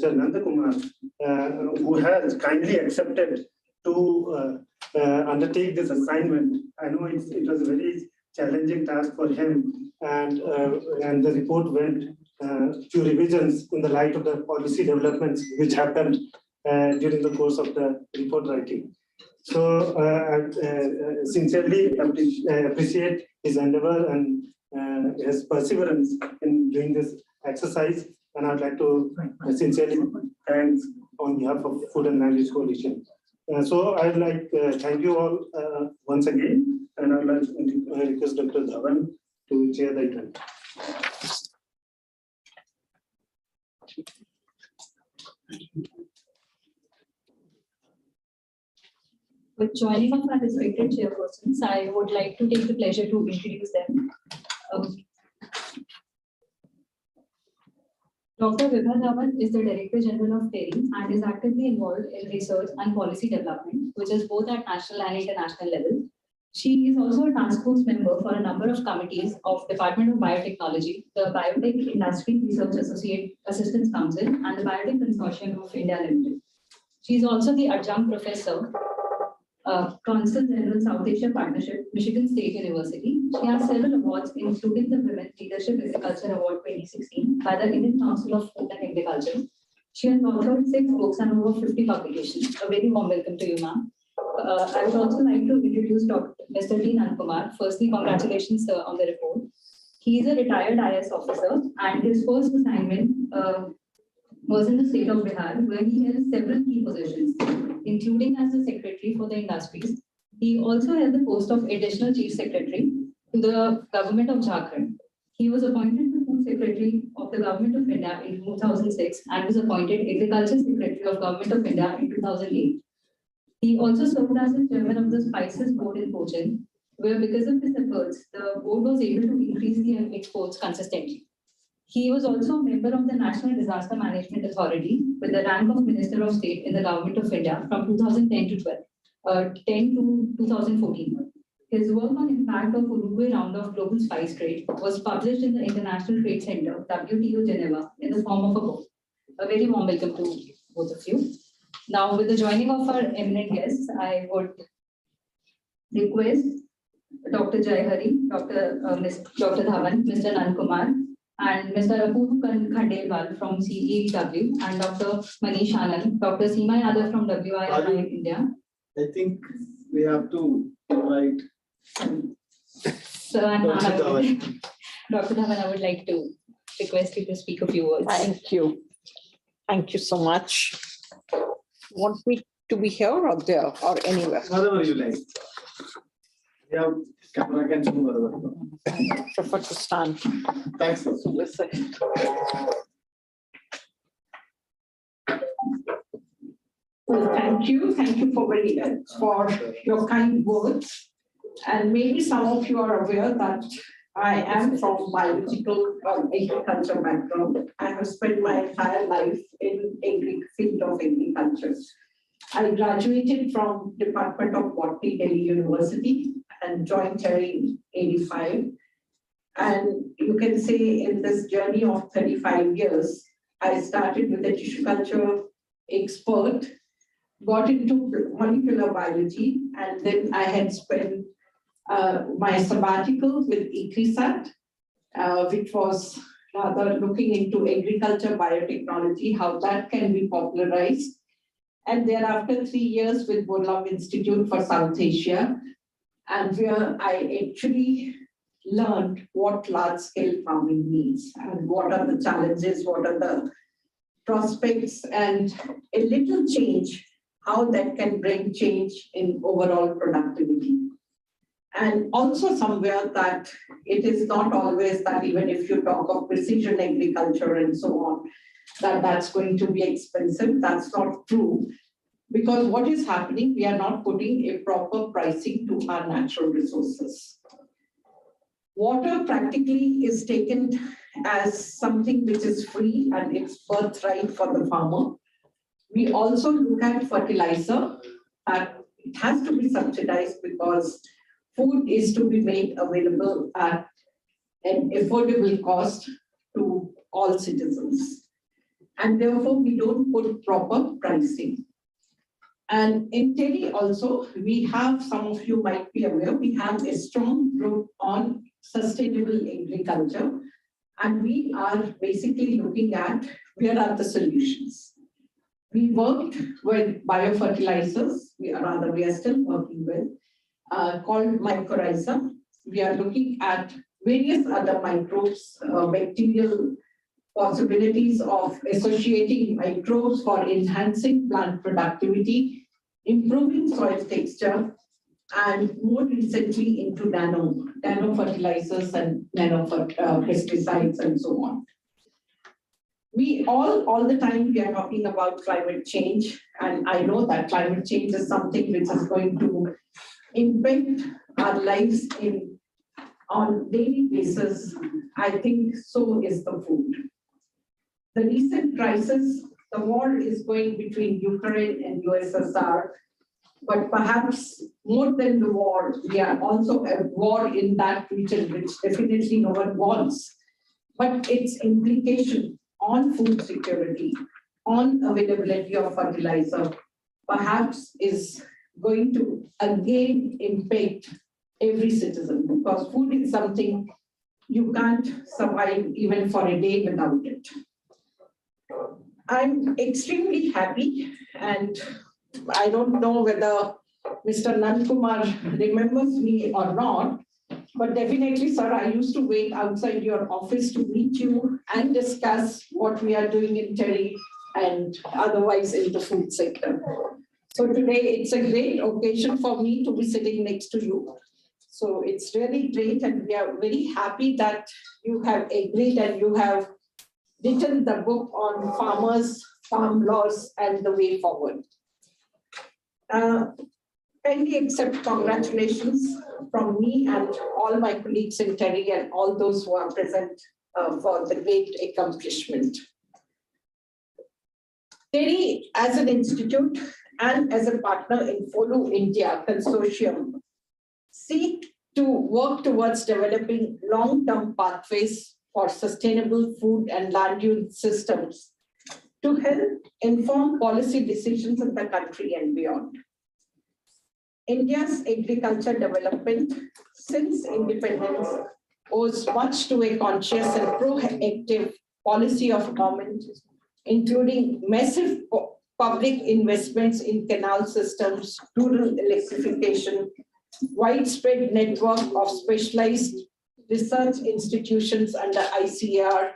Mr. Nanda Kumar, who has kindly accepted to undertake this assignment. I know it was a very challenging task for him, and the report went to revisions in the light of the policy developments which happened during the course of the report writing. So I sincerely appreciate his endeavor and his perseverance in doing this exercise, and I'd like to sincerely thank on behalf of Food and Land Use Coalition. So I'd like to thank you all once again, and I'd like to request Dr. Dhawan to chair the event. With joining of our respected chairpersons, I would like to take the pleasure to introduce them. Dr. Vibha Dhawan is the Director General of TERI and is actively involved in research and policy development, which is both at national and international level. She is also a task force member for a number of committees of Department of Biotechnology, the Biotech Industry Research Assistance Council, and the Biotech Consortium of India Limited. She is also the adjunct professor, Consul General South Asia Partnership, Michigan State University. She has several awards, including the Women Leadership Agriculture Award 2016 by the Indian Council of Food and Agriculture. She has authored 6 books and over 50 publications. A very warm welcome to you, ma'am. I would also like to introduce Mr. T Nanda Kumar. Firstly, congratulations on the report. He is a retired IS officer, and his first assignment was in the state of Bihar, where he held several key positions, including as the secretary for the industries. He also held the post of additional chief secretary to the government of Jharkhand. He was appointed the food secretary of the government of India in 2006 and was appointed agriculture secretary of government of India in 2008. He also served as the chairman of the Spices Board in Cochin, where because of his efforts, the board was able to increase the exports consistently. He was also a member of the National Disaster Management Authority with the rank of Minister of State in the Government of India from 2010 to 2014. His work on impact of Uruguay round of global spice trade was published in the International Trade Center, WTO Geneva, in the form of a book. A very warm welcome to both of you. Now, with the joining of our eminent guests, I would request Dr. Jai Hari, Dr. Dhawan, Mr. Nanda Kumar, and Mr. Apurva Khandelwal from CEW, and Dr. Manish Anand, Dr. Seema Yadav from WII India. I think we have to invite Dr. Dhawan, I would like to request you to speak a few words. Thank you. Thank you so much. Want me to be here or there or anywhere? whatever you like. We have camera can zoom whatever. I prefer to stand. Thanks. So listen. Well, thank you. Thank you for your kind words. And maybe some of you are aware that I am from biological agriculture background. I have spent my entire life in field of agriculture. I graduated from Department of Botany, Delhi University, and joined TERI in 85. And you can say in this journey of 35 years, I started with a tissue culture expert, got into molecular biology, and then I had spent my sabbatical with ICRISAT, which was rather looking into agriculture biotechnology, how that can be popularized. And thereafter 3 years with Borlaug Institute for South Asia, and where I actually learned what large-scale farming means and what are the challenges, what are the prospects, and a little change, how that can bring change in overall productivity. And also somewhere that it is not always that even if you talk of precision agriculture and so on, that that's going to be expensive. That's not true. Because what is happening, we are not putting a proper pricing to our natural resources. Water practically is taken as something which is free and it's birthright for the farmer. We also look at fertilizer, that it has to be subsidized because food is to be made available at an affordable cost to all citizens. and therefore we don't put proper pricing. And in Delhi also, we have, some of you might be aware, we have a strong group on sustainable agriculture, and we are basically looking at where are the solutions. We worked with biofertilizers, we are still working with, called mycorrhiza. We are looking at various other microbes, bacterial possibilities of associating microbes for enhancing plant productivity, improving soil texture, and more recently into nano fertilizers and nano pesticides and so on. We all the time we are talking about climate change, and I know that climate change is something which is going to impact our lives on daily basis. I think so is the food. The recent crisis, the war is going between Ukraine and USSR, but perhaps more than the war, we are also at war in that region, which definitely no one wants. But its implication on food security, on availability of fertilizer, perhaps is going to again impact every citizen, because food is something you can't survive even for a day without it. I'm extremely happy, and I don't know whether Mr. Nanda Kumar remembers me or not, but definitely, sir, I used to wait outside your office to meet you and discuss what we are doing in Terry and otherwise in the food sector. So today it's a great occasion for me to be sitting next to you. So it's really great, and we are very happy that you have agreed and you have written the book on farmers, farm laws, and the way forward. Kindly accept congratulations from me and all my colleagues in Terry and all those who are present for the great accomplishment. Terry, as an institute and as a partner in FOLU India consortium, seek to work towards developing long-term pathways for sustainable food and land use systems to help inform policy decisions in the country and beyond. India's agriculture development since independence owes much to a conscious and proactive policy of government, including massive public investments in canal systems, rural electrification, widespread network of specialized research institutions under ICAR,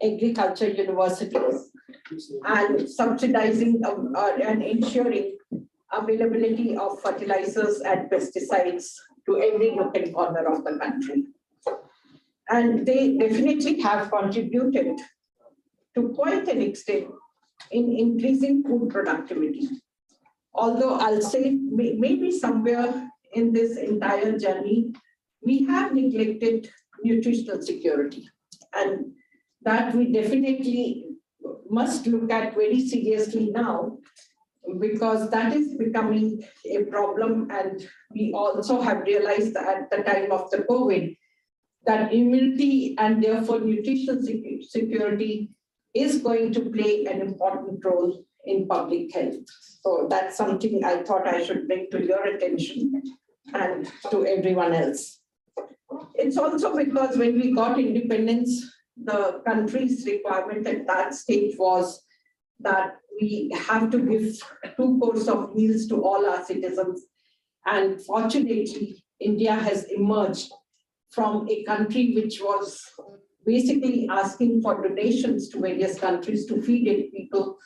agriculture universities, and subsidizing and ensuring availability of fertilizers and pesticides to every nook and corner of the country. And they definitely have contributed to quite an extent in increasing food productivity. Although I'll say maybe somewhere in this entire journey, we have neglected nutritional security, and that we definitely must look at very seriously now, because that is becoming a problem. And we also have realized that at the time of the COVID, that immunity and therefore nutritional security is going to play an important role in public health. So that's something I thought I should bring to your attention and to everyone else. It's also because when we got independence, the country's requirement at that stage was that we have to give 2 courses of meals to all our citizens. And fortunately, India has emerged from a country which was basically asking for donations to various countries to feed its people,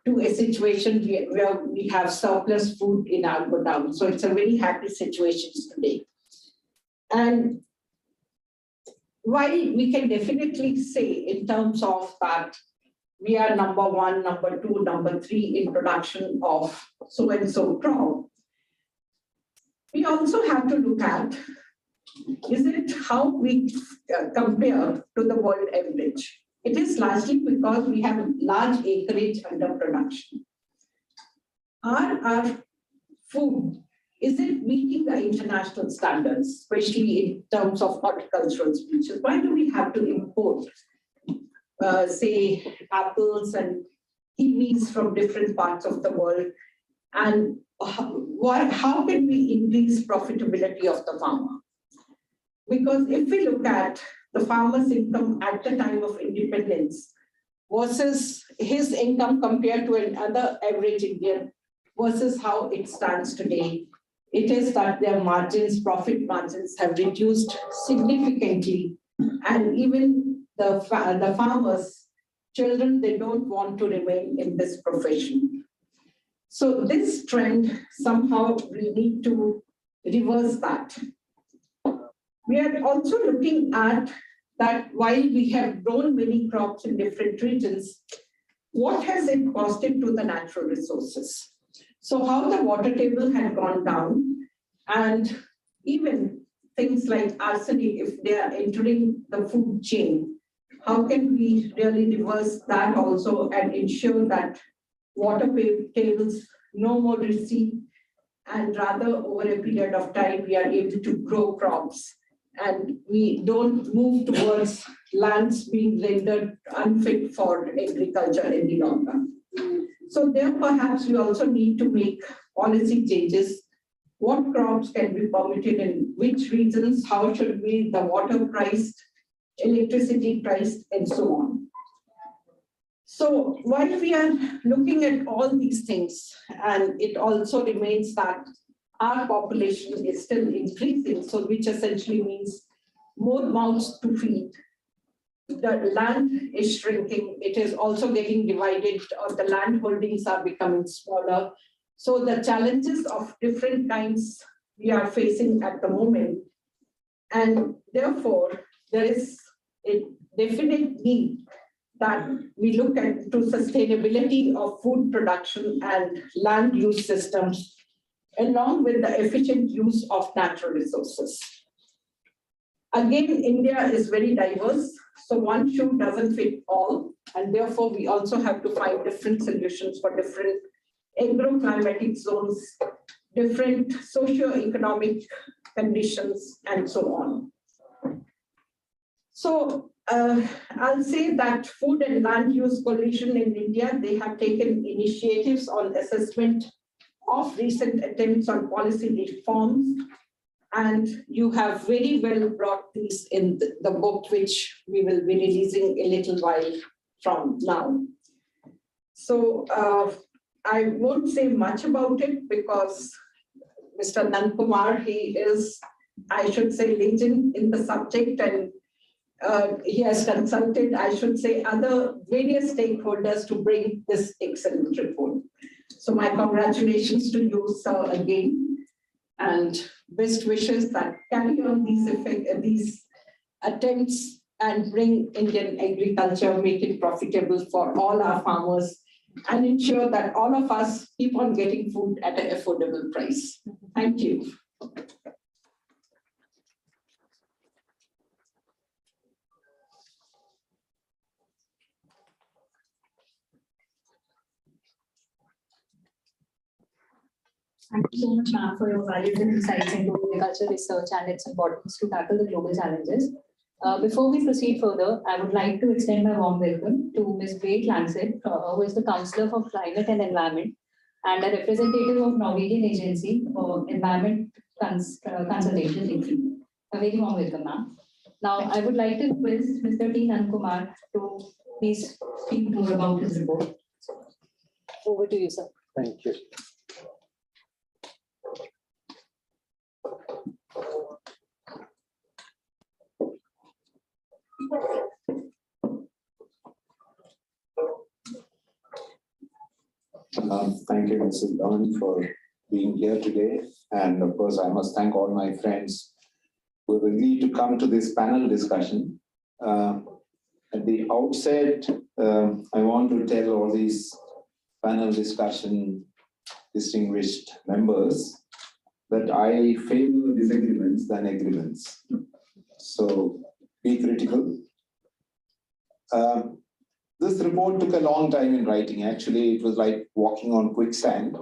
to a situation where we have surplus food in our godown. So it's a very happy situation today. And while we can definitely say in terms of that, we are number 1, number 2, number 3 in production of so-and-so crop, we also have to look at, is it how we compare to the world average? It is largely because we have large acreage under production. Our food, is it meeting the international standards, especially in terms of horticultural species? Why do we have to import say, apples and kiwis from different parts of the world. And how can we increase profitability of the farmer? Because if we look at the farmer's income at the time of independence versus his income compared to another average Indian versus how it stands today, it is that their margins, profit margins have reduced significantly. And even the farmers, children, they don't want to remain in this profession. So this trend, somehow we need to reverse that. We are also looking at that while we have grown many crops in different regions, what has it costed to the natural resources? So how the water table had gone down, and even things like arsenic, if they are entering the food chain, how can we really reverse that also and ensure that water tables no more recede, and rather over a period of time we are able to grow crops and we don't move towards lands being rendered unfit for agriculture any longer. So there perhaps we also need to make policy changes. What crops can be permitted in which regions? How should be the water priced, electricity priced, and so on. So while we are looking at all these things, and it also remains that our population is still increasing, so which essentially means more mouths to feed. The land is shrinking. It is also getting divided, or the land holdings are becoming smaller. So the challenges of different kinds we are facing at the moment. And therefore, there is a definite need that we look at to sustainability of food production and land use systems, along with the efficient use of natural resources. Again, India is very diverse, so one shoe doesn't fit all, and therefore we also have to find different solutions for different agroclimatic zones, different socio-economic conditions, and so on. So I'll say that Food and Land Use Coalition in India, they have taken initiatives on assessment of recent attempts on policy reforms. And you have very well brought these in the book, which we will be releasing a little while from now. So I won't say much about it because Mr. Nanda Kumar, he is, I should say, legend in the subject, and he has consulted, I should say, other various stakeholders to bring this excellent report. So my congratulations to you, sir, again, and best wishes that carry on these attempts and bring Indian agriculture, make it profitable for all our farmers, and ensure that all of us keep on getting food at an affordable price. Thank you. Thank you so much, ma'am, for your valuable insights into agriculture research and its importance to tackle the global challenges. Before we proceed further, I would like to extend my warm welcome to Ms. Great Lancet, who is the Councillor for Climate and Environment and a representative of Norwegian Agency for Environment Consultation in A very warm welcome, ma'am. Now, I would like to request Mr. T Nanda Kumar to please speak more about his report. Over to you, sir. Thank you. Thank you, Mrs. Dawn, for being here today. And of course, I must thank all my friends who have agreed to come to this panel discussion. At the outset, I want to tell all these panel discussion distinguished members that I favor disagreements than agreements. So be critical. This report took a long time in writing. Actually, it was like walking on quicksand.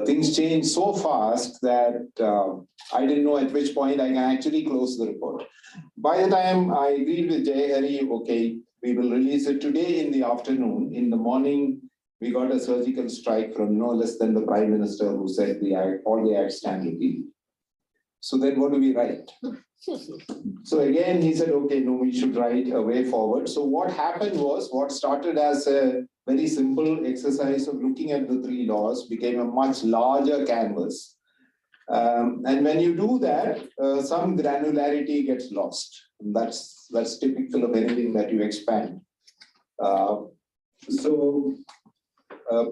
Things changed so fast that I didn't know at which point I can actually close the report. By the time I agreed with Jay Hari, okay, We will release it today in the afternoon. In the morning, we got a surgical strike from no less than the Prime Minister, who said all the acts stand repealed. So then what do we write? So again, he said, okay, no, we should write a way forward. So what happened was, what started as a very simple exercise of looking at the 3 laws became a much larger canvas. And when you do that, some granularity gets lost. That's typical of anything that you expand.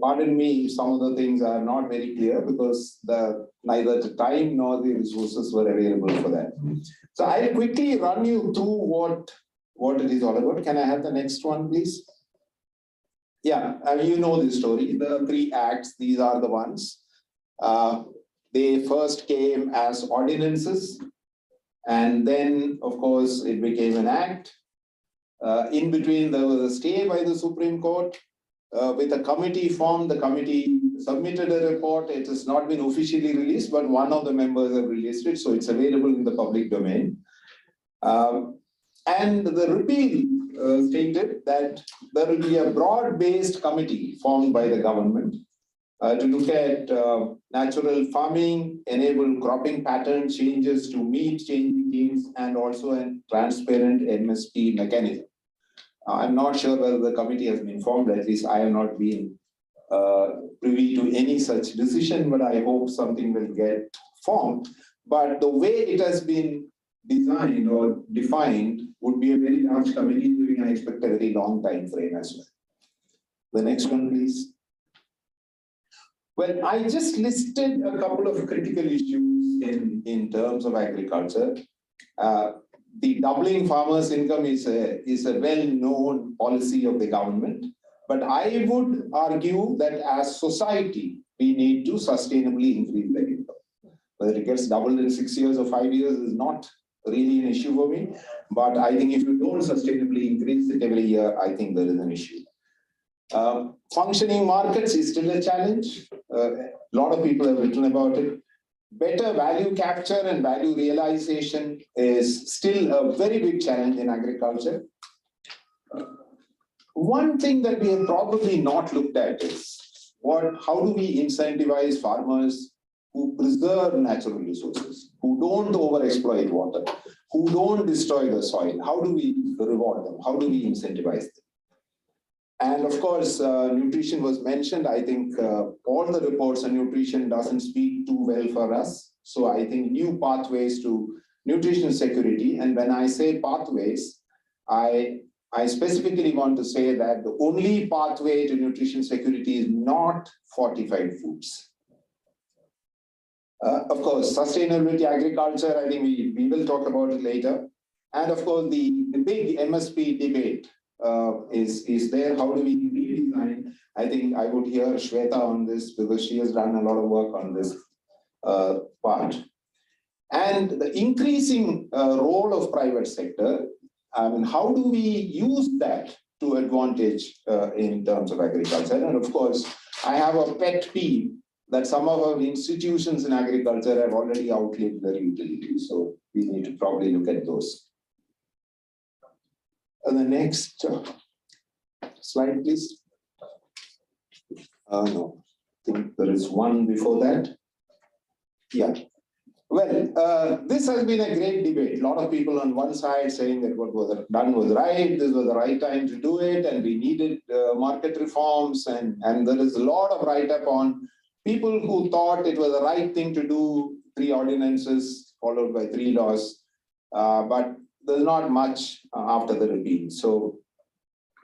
Pardon me if some of the things are not very clear, because neither the time nor the resources were available for that. So I'll quickly run you through what it is all about. Can I have the next one, please? Yeah, you know this story. The 3 acts, these are the ones. They first came as ordinances, and then, of course, it became an act. In between, there was a stay by the Supreme Court. With a committee formed, the committee submitted a report. It has not been officially released, but one of the members have released it, so it's available in the public domain. And the repeal stated that there will be a broad-based committee formed by the government to look at natural farming, enable cropping pattern changes to meet changing needs, and also a transparent MSP mechanism. I'm not sure whether the committee has been formed. At least I have not been privy to any such decision, but I hope something will get formed. But the way it has been designed or defined would be a very large committee during, I expect, a very long time frame as well. The next one, please. Well, I just listed a couple of critical issues in terms of agriculture. The doubling farmers' income is a well-known policy of the government, but I would argue that as society, we need to sustainably increase their income. Whether it gets doubled in 6 years or 5 years is not really an issue for me, but I think if you don't sustainably increase it every year, I think there is an issue. Functioning markets is still a challenge. A lot of people have written about it. Better value capture and value realization is still a very big challenge in agriculture. One thing that we have probably not looked at is how do we incentivize farmers who preserve natural resources, who don't overexploit water, who don't destroy the soil? How do we reward them? How do we incentivize them? And of course, nutrition was mentioned. I think all the reports on nutrition doesn't speak too well for us. So I think new pathways to nutrition security. And when I say pathways, I specifically want to say that the only pathway to nutrition security is not fortified foods. Of course, sustainability agriculture, I think we will talk about it later. And of course, the big MSP debate is there. How do we redesign? I think I would hear Shweta on this because she has done a lot of work on this part. And the increasing role of private sector, I mean, how do we use that to advantage in terms of agriculture? And of course, I have a pet peeve that some of our institutions in agriculture have already outlived their utility. So we need to probably look at those. The next slide, please. No, I think there is one before that. Yeah. Well, this has been a great debate. A lot of people on one side saying that what was done was right, this was the right time to do it, and we needed market reforms. And there is a lot of write-up on people who thought it was the right thing to do, 3 ordinances followed by 3 laws. But there's not much after the repeal. So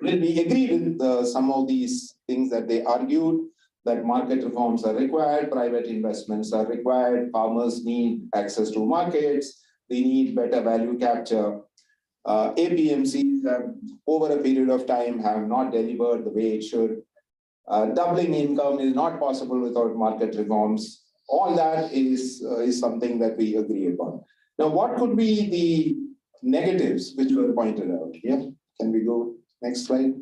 we agree with some of these things that they argued, that market reforms are required, private investments are required, farmers need access to markets, they need better value capture. APMCs have, over a period of time, have not delivered the way it should. Doubling income is not possible without market reforms. All that is something that we agree upon. Now, what could be the negatives which were pointed out here? Can we go next slide?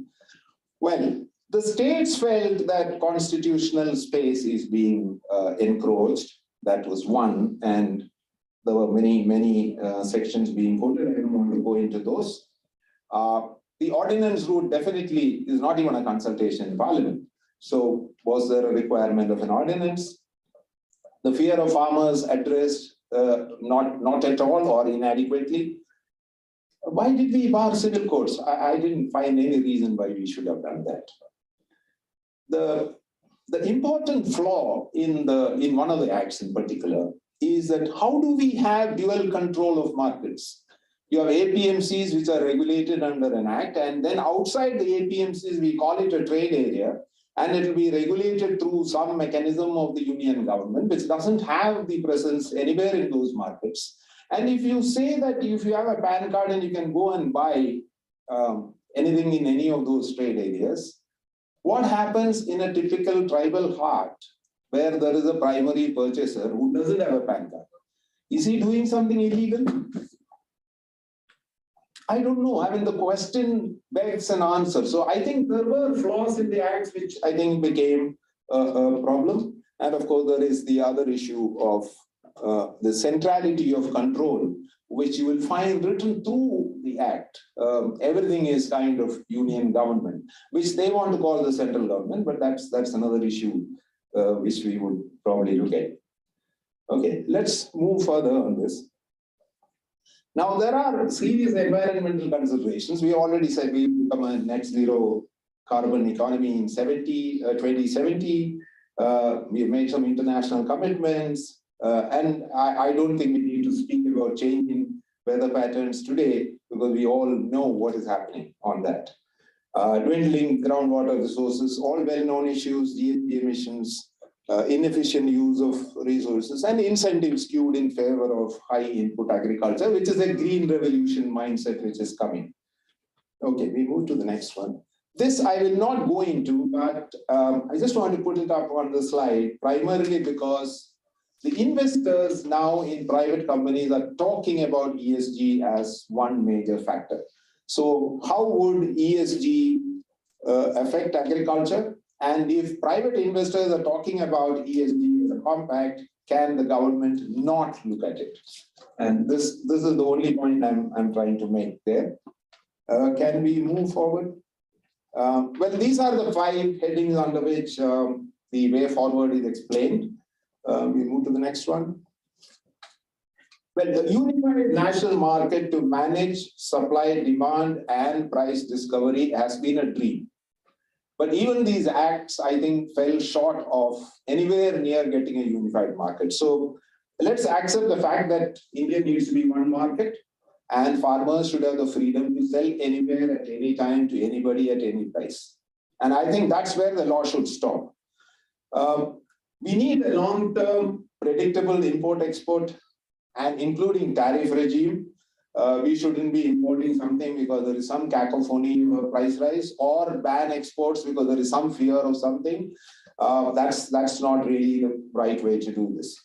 Well, the states felt that constitutional space is being encroached. That was one, and there were many sections being quoted. I don't want to go into those. the ordinance route definitely is not even a consultation in Parliament. So was there a requirement of an ordinance? The fear of farmers addressed not at all or inadequately. Why did we bar civil courts? I didn't find any reason why we should have done that. The important flaw in one of the acts in particular is that how do we have dual control of markets? You have APMCs which are regulated under an act, and then outside the APMCs we call it a trade area, and it will be regulated through some mechanism of the union government which doesn't have the presence anywhere in those markets. And if you say that if you have a PAN card and you can go and buy anything in any of those trade areas, what happens in a typical tribal heart where there is a primary purchaser who doesn't have a PAN card? Is he doing something illegal? I don't know. I mean, the question begs an answer. So I think there were flaws in the acts which I think became a problem. And of course, there is the other issue of the centrality of control, which you will find written through the act. Everything is kind of union government, which they want to call the central government, but that's another issue which we would probably look at. Okay, let's move further on this. Now, there are serious environmental considerations. We already said we will become a net zero carbon economy in 2070. We have made some international commitments. And I don't think we need to speak about changing weather patterns today because we all know what is happening on that. Dwindling groundwater resources, all well-known issues, GHG emissions, inefficient use of resources, and incentives skewed in favor of high input agriculture, which is a green revolution mindset which is coming. Okay, we move to the next one. This I will not go into, but I just want to put it up on the slide, primarily because the investors now in private companies are talking about ESG as one major factor. So how would ESG affect agriculture? And if private investors are talking about ESG as a compact, can the government not look at it? And this is the only point I'm trying to make there. Can we move forward? Well, these are the 5 headings under which the way forward is explained. We move to the next one. Well, the unified national market to manage supply, demand, and price discovery has been a dream. But even these acts, I think, fell short of anywhere near getting a unified market. So let's accept the fact that India needs to be one market and farmers should have the freedom to sell anywhere at any time to anybody at any price. And I think that's where the law should stop. We need a long-term, predictable import-export and including tariff regime. We shouldn't be importing something because there is some cacophony or price rise, or ban exports because there is some fear of something. That's not really the right way to do this.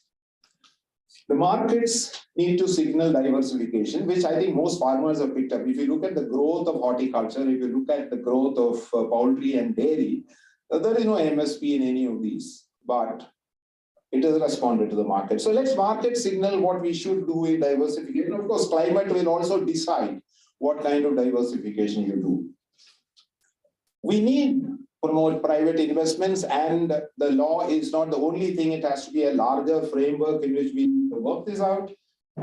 The markets need to signal diversification, which I think most farmers have picked up. If you look at the growth of horticulture, if you look at the growth of poultry and dairy, there is no MSP in any of these, but it has responded to the market. So let's market signal what we should do in diversification. Of course, climate will also decide what kind of diversification you do. We need to promote private investments, and the law is not the only thing. It has to be a larger framework in which we work this out,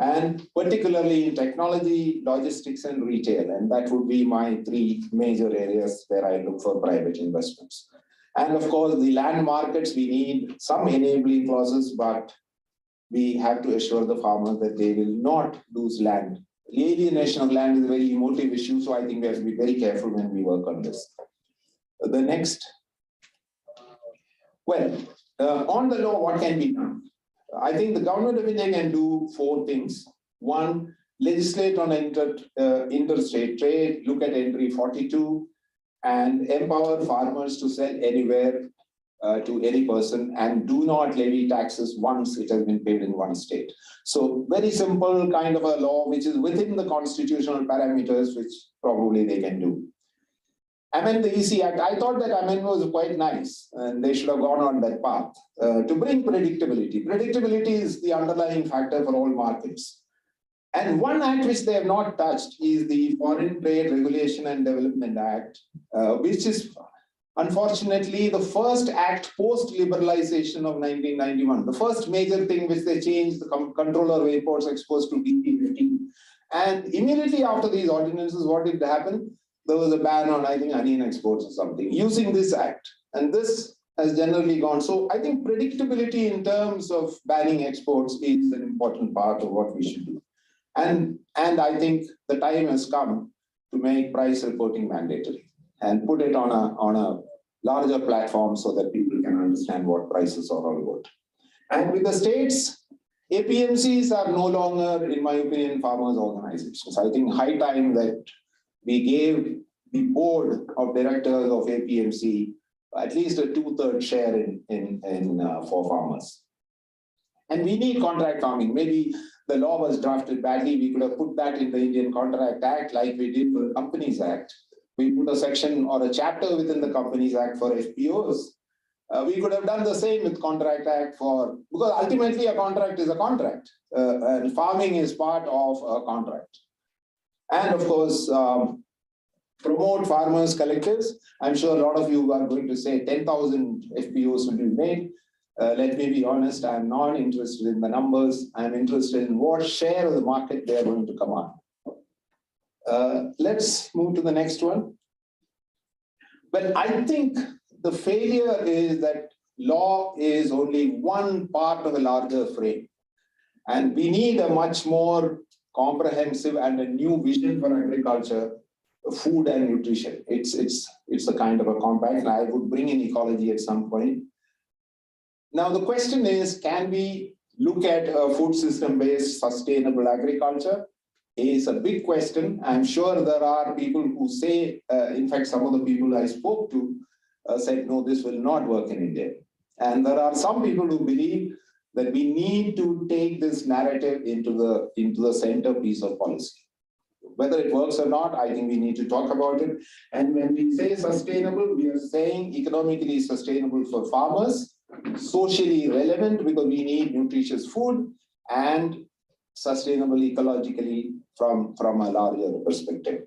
and particularly in technology, logistics, and retail. And that would be my 3 major areas where I look for private investments. And of course, the land markets, we need some enabling clauses, but we have to assure the farmers that they will not lose land. Alienation of land is a very emotive issue, so I think we have to be very careful when we work on this. The next. Well, on the law, what can be done? I think the government of India can do 4 things. 1, legislate on interstate trade, look at entry 42, and empower farmers to sell anywhere to any person, and do not levy taxes once it has been paid in one state. So very simple kind of a law which is within the constitutional parameters, which probably they can do. Amend the EC Act. I thought that amendment was quite nice, and they should have gone on that path to bring predictability. Predictability is the underlying factor for all markets. And one act which they have not touched is the Foreign Trade Regulation and Development Act, which is unfortunately the first act post-liberalization of 1991. The first major thing which they changed, the controller of imports exports to DP15. And immediately after these ordinances, what did happen? There was a ban on, I think, onion exports or something, using this act. And this has generally gone. So I think predictability in terms of banning exports is an important part of what we should do. And I think the time has come to make price reporting mandatory and put it on a larger platform so that people can understand what prices are all about. And with the states, APMCs are no longer, in my opinion, farmers' organizations. I think high time that we gave the board of directors of APMC at least a 2/3 share for farmers. And we need contract farming. Maybe the law was drafted badly. We could have put that in the Indian Contract Act like we did for the Companies Act. We put a section or a chapter within the Companies Act for FPOs. We could have done the same with Contract Act because ultimately a contract is a contract, and farming is part of a contract. And of course, promote farmers, collectives. I'm sure a lot of you are going to say 10,000 FPOs will be made. Let me be honest, I'm not interested in the numbers. I'm interested in what share of the market they are going to come on. Let's move to the next one. But I think the failure is that law is only one part of a larger frame. And we need a much more comprehensive and a new vision for agriculture, food and nutrition. It's a kind of a compact, and I would bring in ecology at some point. Now, the question is, can we look at a food system-based sustainable agriculture? Is a big question. I'm sure there are people who say, in fact, some of the people I spoke to said, no, this will not work in India. And there are some people who believe that we need to take this narrative into the centerpiece of policy. Whether it works or not, I think we need to talk about it. And when we say sustainable, we are saying economically sustainable for farmers, socially relevant because we need nutritious food, and sustainable ecologically from a larger perspective.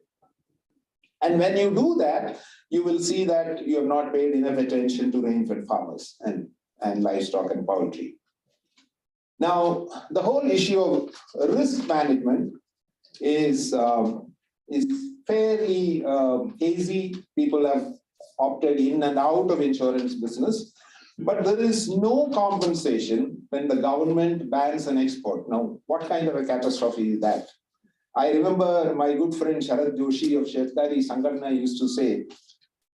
And when you do that, you will see that you have not paid enough attention to rain-fed farmers and livestock and poultry. Now, the whole issue of risk management is fairly hazy. People have opted in and out of insurance business, but there is no compensation when the government bans an export. Now, what kind of a catastrophe is that? I remember my good friend Sharad Joshi of Shetkari Sangatna used to say,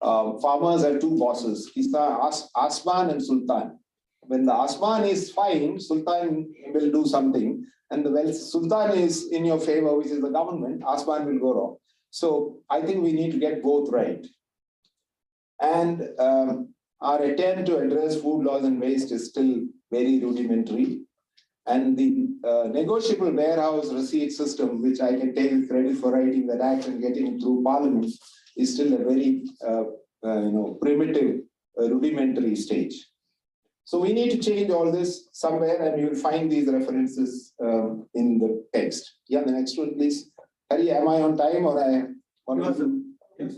farmers have two bosses, Asman and Sultan. When the Asman is fine, Sultan will do something. And when Sultan is in your favor, which is the government, Asman will go wrong. So I think we need to get both right. And our attempt to address food loss and waste is still very rudimentary. And the negotiable warehouse receipt system, which I can take credit for writing that act and getting it through Parliament, is still a very primitive, rudimentary stage. So we need to change all this somewhere, and you'll find these references in the text. Yeah, the next one, please. Hari, am I on time or I? Yes.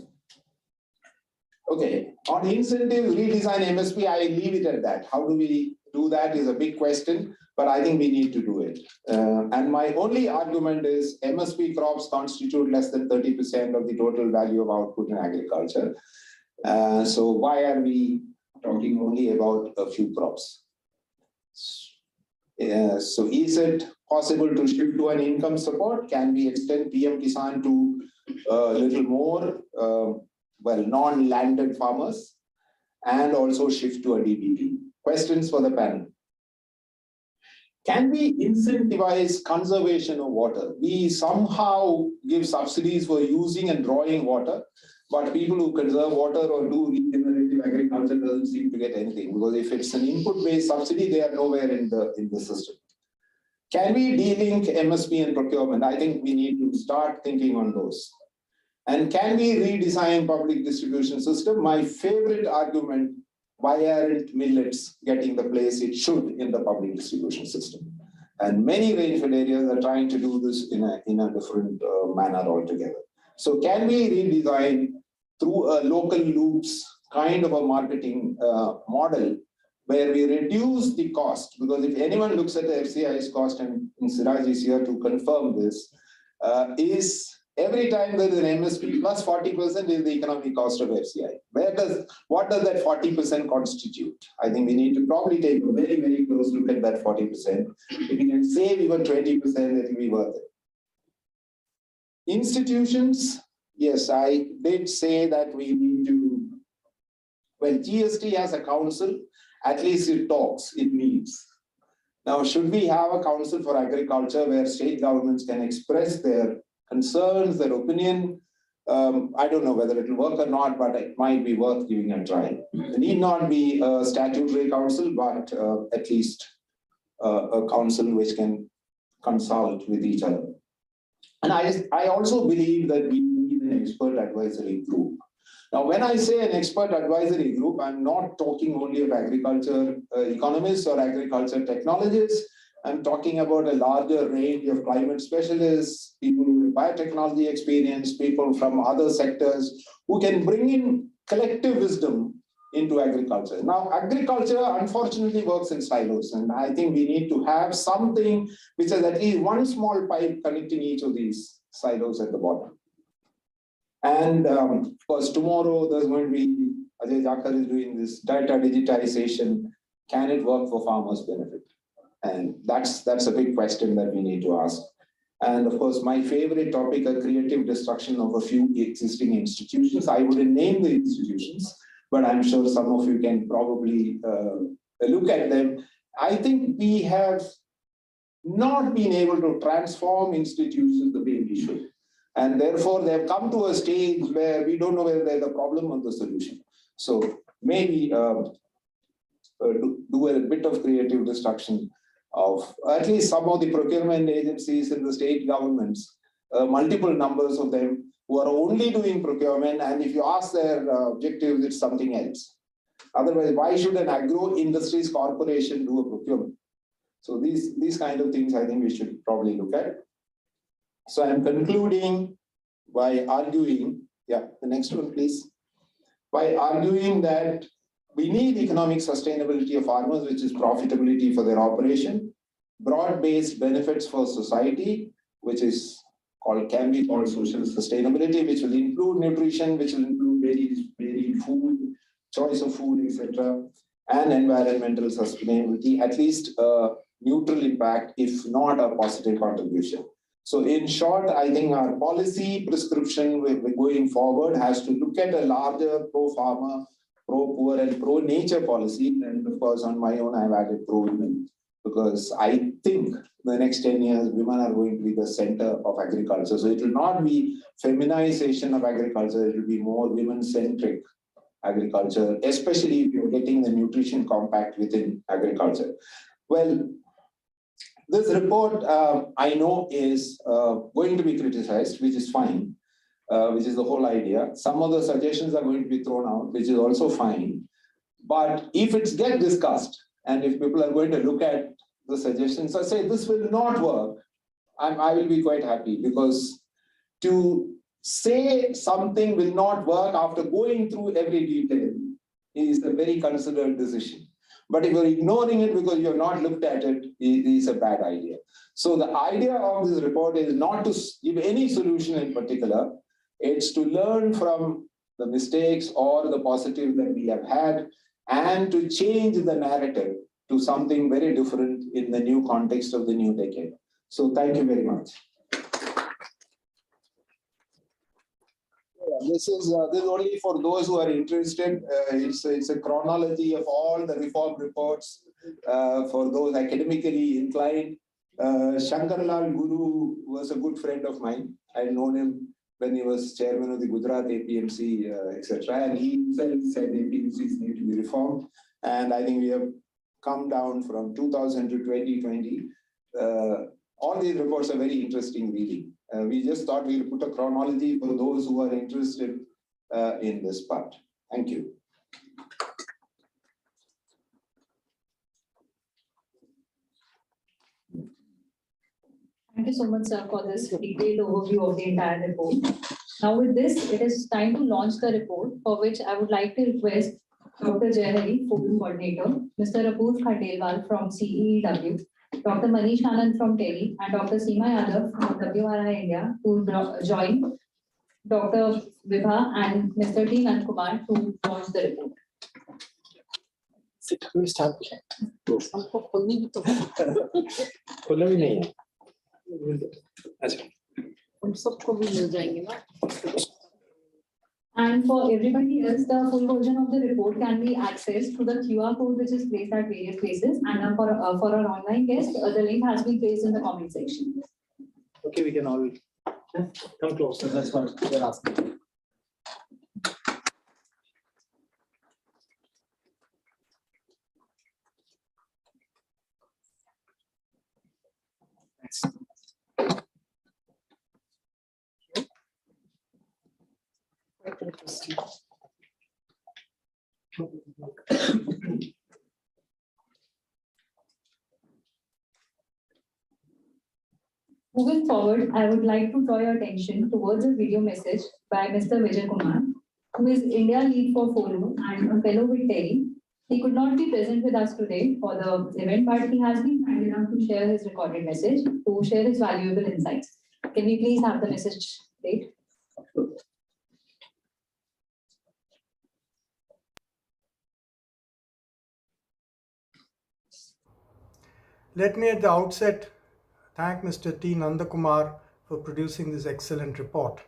Okay. On incentives, redesign MSP, I leave it at that. How do we do that is a big question, but I think we need to do it. And my only argument is MSP crops constitute less than 30% of the total value of output in agriculture. So why are we talking only about a few crops? So is it possible to shift to an income support? Can we extend PM Kisan to a little more, non-landed farmers, and also shift to a DBT? Questions for the panel. Can we incentivize conservation of water? We somehow give subsidies for using and drawing water, but people who conserve water or do regenerative agriculture doesn't seem to get anything, because if it's an input-based subsidy, they are nowhere in the system. Can we de-link MSP and procurement? I think we need to start thinking on those. And can we redesign public distribution system? My favorite argument, why aren't millets getting the place it should in the public distribution system? And many rainfed areas are trying to do this in a different manner altogether. So can we redesign through a local loops kind of a marketing model where we reduce the cost? Because if anyone looks at the FCI's cost, and Siraj is here to confirm this, is every time there is an MSP plus 40% is the economic cost of FCI. What does that 40% constitute? I think we need to probably take a very, very close look at that 40%. If we can save even 20%, it will be worth it. Institutions, yes, I did say that we need to, well, GST has a council, at least it talks, it meets. Now, should we have a council for agriculture where state governments can express their concerns, their opinion? I don't know whether it will work or not, but it might be worth giving a try. It need not be a statutory council, but at least a council which can consult with each other. And I also believe that we need an expert advisory group. Now, when I say an expert advisory group, I'm not talking only of agriculture economists or agriculture technologists. I'm talking about a larger range of climate specialists, people with biotechnology experience, people from other sectors who can bring in collective wisdom into agriculture. Now, agriculture unfortunately works in silos, and I think we need to have something which has at least one small pipe connecting each of these silos at the bottom. And of course, tomorrow there's going to be, Ajay Jakar is doing this data digitization. Can it work for farmers' benefit? And that's a big question that we need to ask. And of course, my favorite topic, a creative destruction of a few existing institutions. I wouldn't name the institutions, but I'm sure some of you can probably look at them. I think we have not been able to transform institutions the way we should. And therefore, they've come to a stage where we don't know whether there's a problem or the solution. So maybe do a bit of creative destruction of at least some of the procurement agencies in the state governments, multiple numbers of them who are only doing procurement. And if you ask their objectives, it's something else. Otherwise, why should an agro industries corporation do a procurement? So these kind of things, I think we should probably look at. So I'm concluding by arguing, the next one, please. By arguing that we need economic sustainability of farmers, which is profitability for their operation, broad-based benefits for society, which is can be called social sustainability, which will include nutrition, which will include varied food, choice of food, etc., and environmental sustainability, at least a neutral impact, if not a positive contribution. So in short, I think our policy prescription going forward has to look at a larger pro-farmer, pro-poor and pro-nature policy. And of course, on my own, I've added pro-women, because I think the next 10 years, women are going to be the center of agriculture. So it will not be feminization of agriculture, it will be more women-centric agriculture, especially if you're getting the nutrition compact within agriculture. Well, this report, I know, is going to be criticized, which is fine, which is the whole idea. Some of the suggestions are going to be thrown out, which is also fine. But if it gets discussed, and if people are going to look at the suggestions and say, this will not work, I will be quite happy, because to say something will not work after going through every detail is a very considered decision. But if you're ignoring it because you're not looked at it, it is a bad idea. So the idea of this report is not to give any solution in particular. It's to learn from the mistakes or the positives that we have had, and to change the narrative to something very different in the new context of the new decade. So thank you very much. This is only for those who are interested. It's a chronology of all the reform reports for those academically inclined. Shankarlal Guru was a good friend of mine. I'd known him when he was chairman of the Gujarat APMC, etc. And he himself said APMCs need to be reformed. And I think we have come down from 2000 to 2020. All these reports are very interesting reading. We just thought we'll put a chronology for those who are interested in this part. Thank you. Thank you so much, sir, for this detailed overview of the entire report. Now with this, it is time to launch the report, for which I would like to request Dr. Jayahari, FOLU Coordinator, Mr. Apurv Khandelwal from CEEW, Dr. Manish Anand from TERI, and Dr. Seema Yadav from WRI India to join Dr. Vibha and Mr. T Nanda Kumar to launch the report. हमको खोलनी भी तो खोलना भी नहीं है अच्छा हम सबको भी मिल जाएंगे ना. And for everybody else, the full version of the report can be accessed through the QR code which is placed at various places. And for our online guests, the link has been placed in the comment section. Okay, we can all come closer. That's what they're asking. Moving forward, I would like to draw your attention towards a video message by Mr. Vijay Kumar, who is India lead for FOLU and a fellow with TERI. He could not be present with us today for the event, but he has been kind enough to share his recorded message, to share his valuable insights. Can we please have the message played? Let me at the outset thank Mr. T Nanda Kumar for producing this excellent report.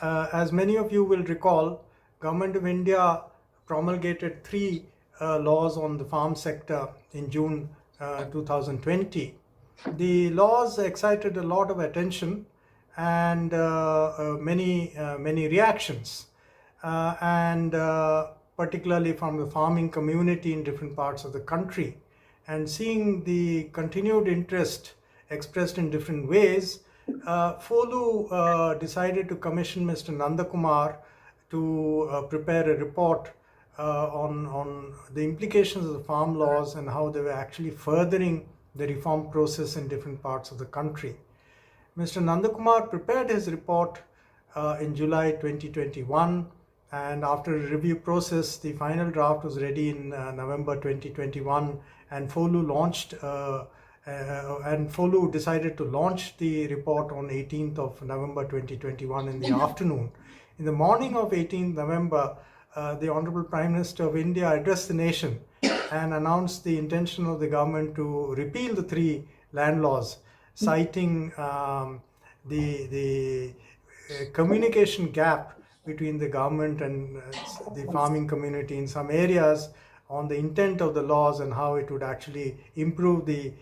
As many of you will recall, Government of India promulgated 3 laws on the farm sector in June 2020. The laws excited a lot of attention and many reactions, and particularly from the farming community in different parts of the country. And seeing the continued interest expressed in different ways, FOLU decided to commission Mr. Nanda Kumar to prepare a report on the implications of the farm laws and how they were actually furthering the reform process in different parts of the country. Mr. Nanda Kumar prepared his report in July 2021, and after a review process, the final draft was ready in November 2021, and FOLU decided to launch the report on 18th of November 2021 in the afternoon. In the morning of 18th November, the Honorable Prime Minister of India addressed the nation and announced the intention of the government to repeal the 3 land laws, citing the communication gap between the government and the farming community in some areas on the intent of the laws and how it would actually improve the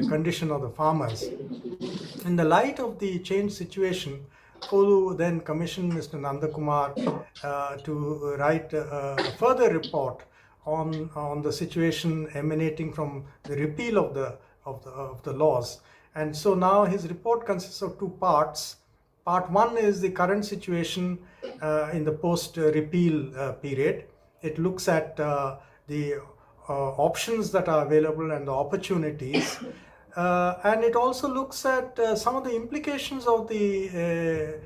condition of the farmers. In the light of the changed situation, FOLU then commissioned Mr. Nanda Kumar to write a further report on the situation emanating from the repeal of the laws. And so now his report consists of 2 parts. Part 1 is the current situation in the post-repeal period. It looks at the options that are available and the opportunities, and it also looks at some of the implications of the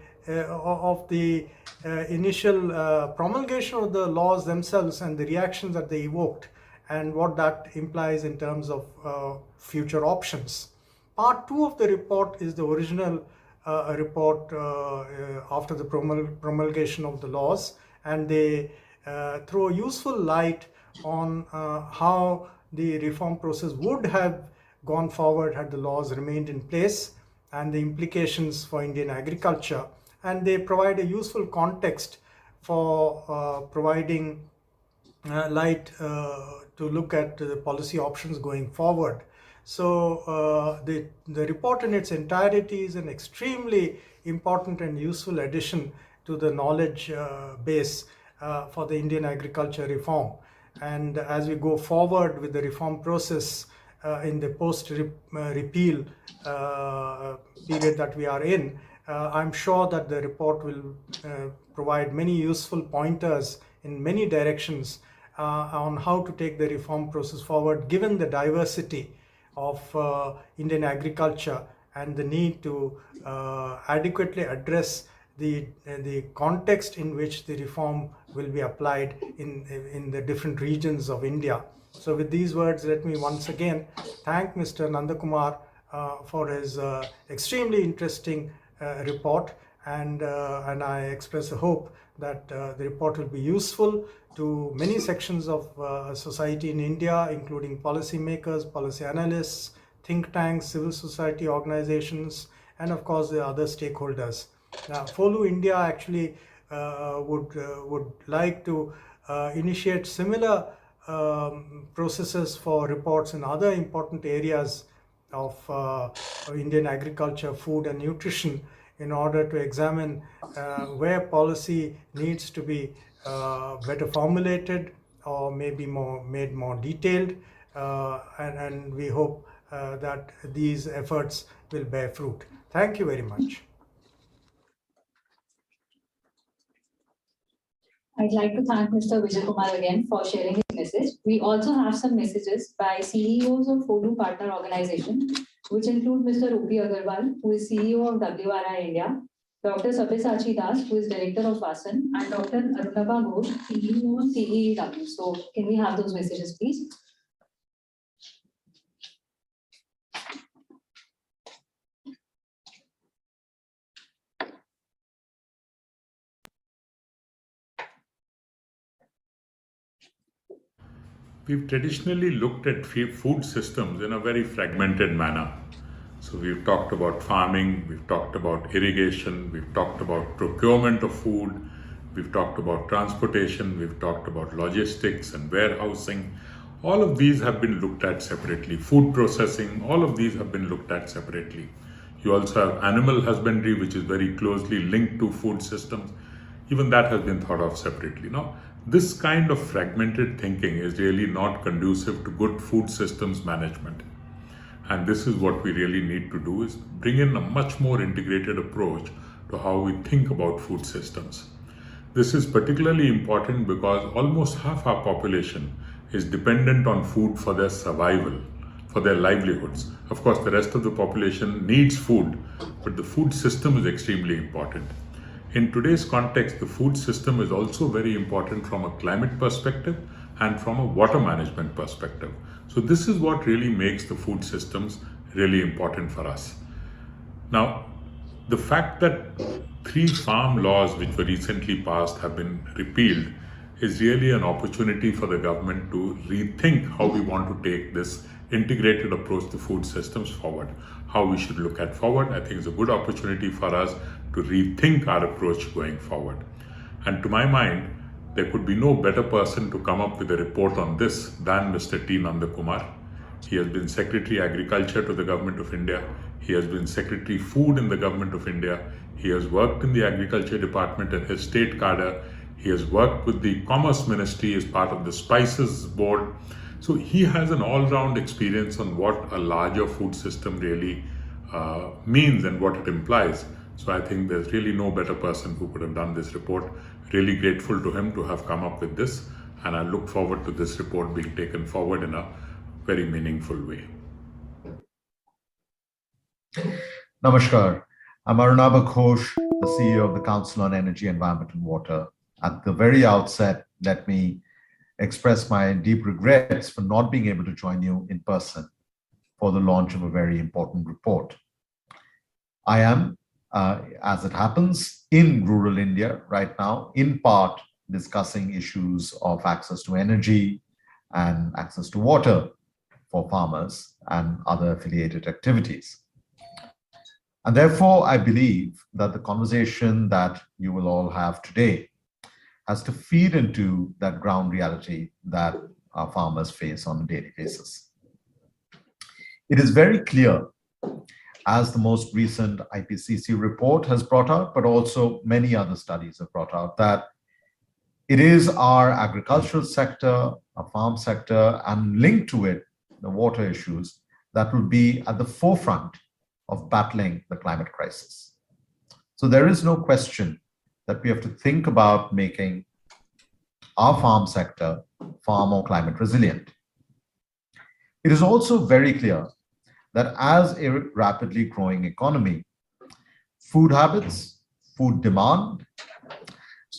initial promulgation of the laws themselves and the reactions that they evoked and what that implies in terms of future options. Part 2 of the report is the original report after the promulgation of the laws, and they throw useful light on how the reform process would have gone forward had the laws remained in place and the implications for Indian agriculture. And they provide a useful context for providing light to look at the policy options going forward. So the report in its entirety is an extremely important and useful addition to the knowledge base for the Indian agriculture reform. And as we go forward with the reform process in the post-repeal period that we are in, I'm sure that the report will provide many useful pointers in many directions on how to take the reform process forward, given the diversity of Indian agriculture and the need to adequately address the context in which the reform will be applied in the different regions of India. So with these words, let me once again thank Mr. Nanda Kumar for his extremely interesting report, and I express a hope that the report will be useful to many sections of society in India, including policymakers, policy analysts, think tanks, civil society organizations, and of course the other stakeholders. Now, FOLU India actually would like to initiate similar processes for reports in other important areas of Indian agriculture, food and nutrition, in order to examine where policy needs to be better formulated or maybe made more detailed, and we hope that these efforts will bear fruit. Thank you very much. I'd like to thank Mr. Vijay Kumar again for sharing his message. We also have some messages by CEOs of FOLU partner organization, which include Mr. Rupi Agarwal, who is CEO of WRI India, Dr. Sabyasachi Das, who is Director of Vasan, and Dr. Arunabha Ghosh, CEO of CEEW. So can we have those messages, please? We've traditionally looked at food systems in a very fragmented manner. So we've talked about farming, we've talked about irrigation, we've talked about procurement of food, we've talked about transportation, we've talked about logistics and warehousing. All of these have been looked at separately. Food processing, all of these have been looked at separately. You also have animal husbandry, which is very closely linked to food systems. Even that has been thought of separately. Now, this kind of fragmented thinking is really not conducive to good food systems management. And this is what we really need to do, is bring in a much more integrated approach to how we think about food systems. This is particularly important because almost half our population is dependent on food for their survival, for their livelihoods. Of course, the rest of the population needs food, but the food system is extremely important. In today's context, the food system is also very important from a climate perspective and from a water management perspective. So this is what really makes the food systems really important for us. Now, the fact that 3 farm laws which were recently passed have been repealed is really an opportunity for the government to rethink how we want to take this integrated approach to food systems forward, how we should look at forward. I think it's a good opportunity for us to rethink our approach going forward. And to my mind, there could be no better person to come up with a report on this than Mr. T Nanda Kumar. He has been Secretary Agriculture to the Government of India. He has been Secretary Food in the Government of India. He has worked in the Agriculture Department and his state cadre. He has worked with the Commerce Ministry as part of the Spices Board. So he has an all-round experience on what a larger food system really means and what it implies. So I think there's really no better person who could have done this report. Really grateful to him to have come up with this, and I look forward to this report being taken forward in a very meaningful way. Namaskar. I'm Arunabha Ghosh, the CEO of the Council on Energy, Environment and Water. At the very outset, let me express my deep regrets for not being able to join you in person for the launch of a very important report. I am, as it happens, in rural India right now, in part discussing issues of access to energy and access to water for farmers and other affiliated activities. And therefore, I believe that the conversation that you will all have today has to feed into that ground reality that our farmers face on a daily basis. It is very clear, as the most recent IPCC report has brought out, but also many other studies have brought out, that it is our agricultural sector, our farm sector, and linked to it, the water issues, that will be at the forefront of battling the climate crisis. So there is no question that we have to think about making our farm sector far more climate resilient. It is also very clear that as a rapidly growing economy, food habits, food demand,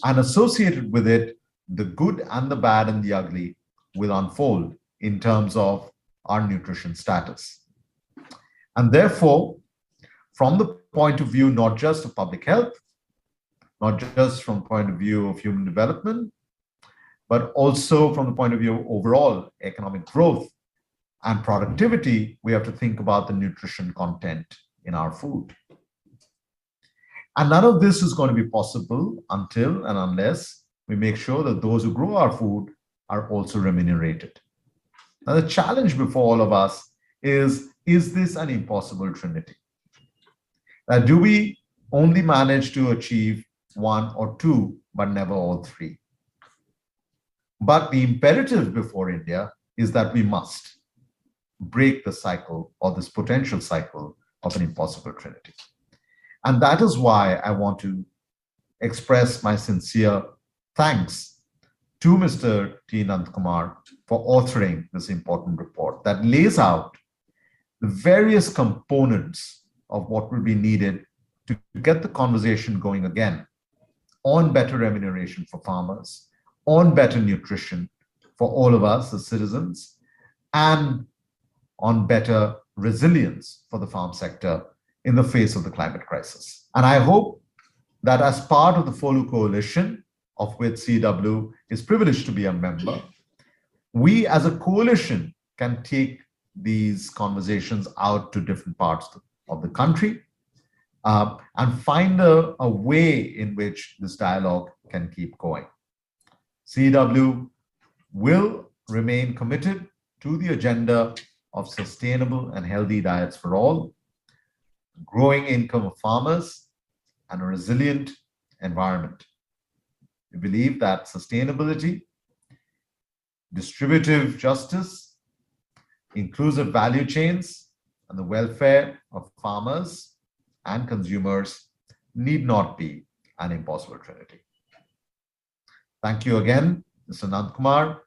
and associated with it, the good and the bad and the ugly will unfold in terms of our nutrition status. And therefore, from the point of view not just of public health, not just from the point of view of human development, but also from the point of view of overall economic growth and productivity, we have to think about the nutrition content in our food. And none of this is going to be possible until and unless we make sure that those who grow our food are also remunerated. Now, the challenge before all of us is this an impossible trinity? Do we only manage to achieve one or two, but never all three? But the imperative before India is that we must break the cycle or this potential cycle of an impossible trinity. And that is why I want to express my sincere thanks to Mr. T Nanda Kumar for authoring this important report that lays out the various components of what will be needed to get the conversation going again on better remuneration for farmers, on better nutrition for all of us as citizens, and on better resilience for the farm sector in the face of the climate crisis. And I hope that as part of the FOLU coalition, of which CW is privileged to be a member, we as a coalition can take these conversations out to different parts of the country and find a way in which this dialogue can keep going. CW will remain committed to the agenda of sustainable and healthy diets for all, growing income of farmers, and a resilient environment. We believe that sustainability, distributive justice, inclusive value chains, and the welfare of farmers and consumers need not be an impossible trinity. Thank you again, Mr. Nanda Kumar.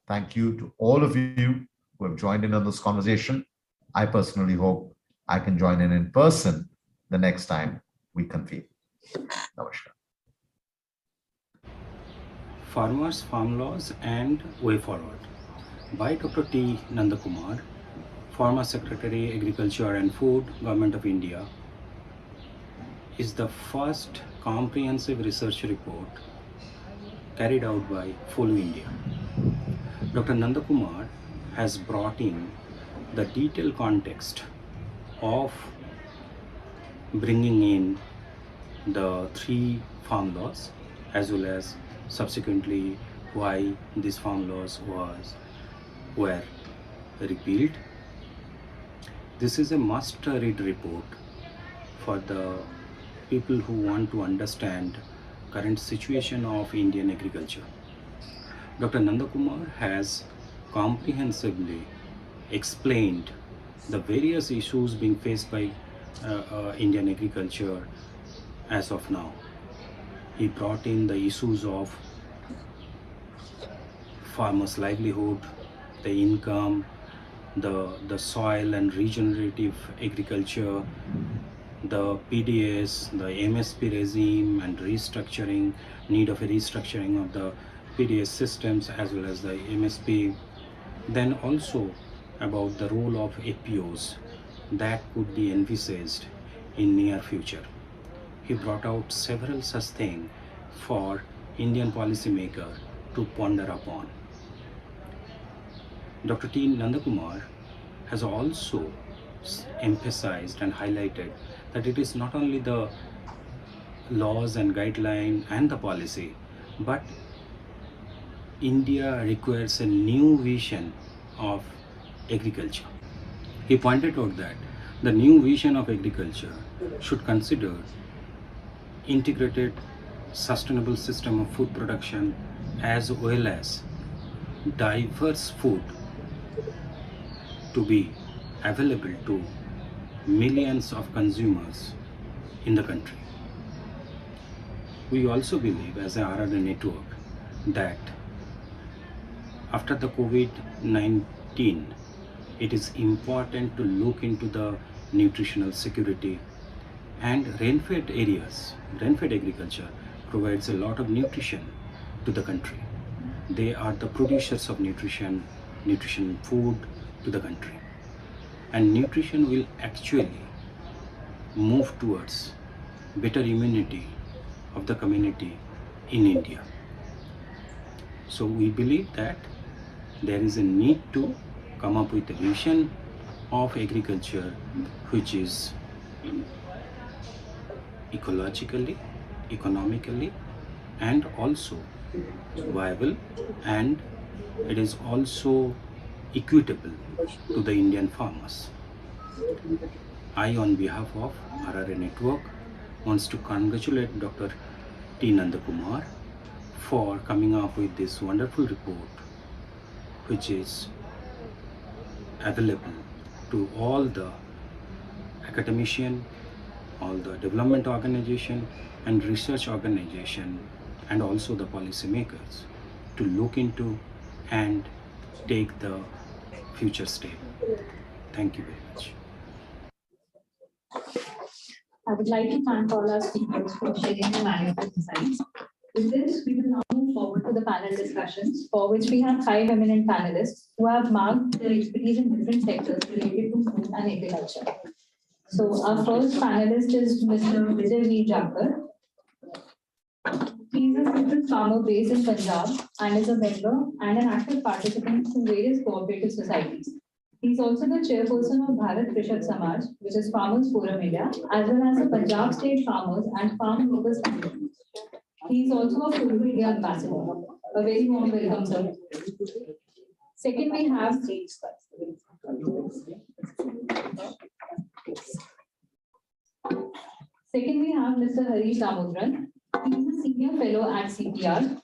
Thank you to all of you who have joined in on this conversation. I personally hope I can join in person the next time we convene. Namaskar. Farmers, Farm Laws and Way Forward by Dr. T Nanda Kumar, former Secretary, Agriculture and Food, Government of India, is the first comprehensive research report carried out by FOLU India. Dr. Nanda Kumar has brought in the detailed context of bringing in the 3 farm laws, as well as subsequently why these farm laws were repealed. This is a must-read report for the people who want to understand current situation of Indian agriculture. Dr. Nanda Kumar has comprehensively explained the various issues being faced by Indian agriculture as of now. He brought in the issues of farmers' livelihood, the income, the soil and regenerative agriculture, the PDS, the MSP regime and restructuring, need of a restructuring of the PDS systems as well as the MSP. Then also about the role of APOs that could be envisaged in near future. He brought out several such things for Indian policymaker to ponder upon. Dr. T Nanda Kumar has also emphasized and highlighted that it is not only the laws and guideline and the policy, but India requires a new vision of agriculture. He pointed out that the new vision of agriculture should consider integrated sustainable system of food production as well as diverse food to be available to millions of consumers in the country. We also believe as a RRD network that after the COVID-19, it is important to look into the nutritional security and rain-fed areas. Rain-fed agriculture provides a lot of nutrition to the country. They are the producers of nutrition food to the country. And nutrition will actually move towards better immunity of the community in India. So we believe that there is a need to come up with a vision of agriculture which is ecologically, economically, and also viable, and it is also equitable to the Indian farmers. I, on behalf of RRA Network, wants to congratulate Dr. T Nanda Kumar for coming up with this wonderful report, which is available to all the academicians, all the development organization and research organization, and also the policymakers to look into and take the future step. Thank you very much. I would like to thank all our speakers for sharing their valuable insights. With this, we will now move forward to the panel discussions, for which we have 5 eminent panelists who have marked their expertise in different sectors related to food and agriculture. So our first panelist is Mr. Retd. He is a citizen farmer based in Punjab and is a member and an active participant in various cooperative societies. He is also the chairperson of Bharat Krishak Samaj, which is Farmers Forum India, as well as the Punjab State Farmers and Farm Workers Committee. He is also a FOLU India ambassador. A very warm welcome, sir. Second, we have Mr. Harish Damodran. He is a senior fellow at CPR.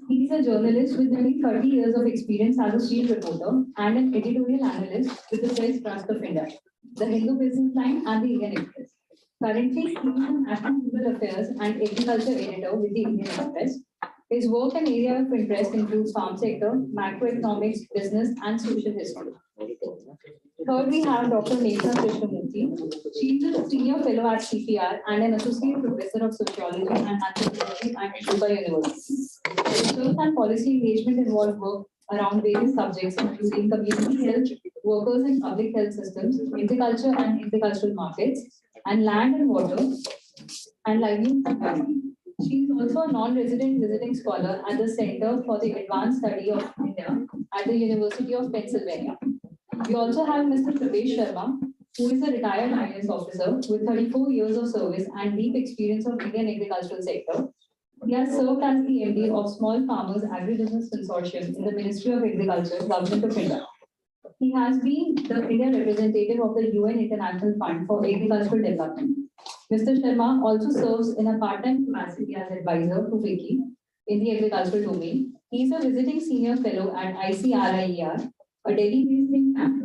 He is a journalist with nearly 30 years of experience as a field reporter and an editorial analyst with the Press Trust of India, the Hindu Business Line, and the Indian Express. Currently, he is a National Rural Affairs and Agriculture Editor with the Indian Express. His work and area of interest includes farm sector, macroeconomics, business, and social history. Third, we have Dr. Neha Krishnamurthy. She is a senior fellow at CPR and an associate professor of sociology and anthropology at Shuba University. Research and policy engagement involve work around various subjects, including community health, workers and public health systems, agriculture and agricultural markets, and land and water, and livelihood security. She is also a non-resident visiting scholar at the Center for the Advanced Study of India at the University of Pennsylvania. We also have Mr. Pravesh Sharma, who is a retired IAS officer with 34 years of service and deep experience of Indian agricultural sector. He has served as the MD of Small Farmers Agribusiness Consortium in the Ministry of Agriculture, Government of India. He has been the Indian representative of the UN International Fund for Agricultural Development. Mr. Sharma also serves in a part-time capacity as advisor to WICI in the agricultural domain. He is a visiting senior fellow at ICRIER, a Delhi-based think tank.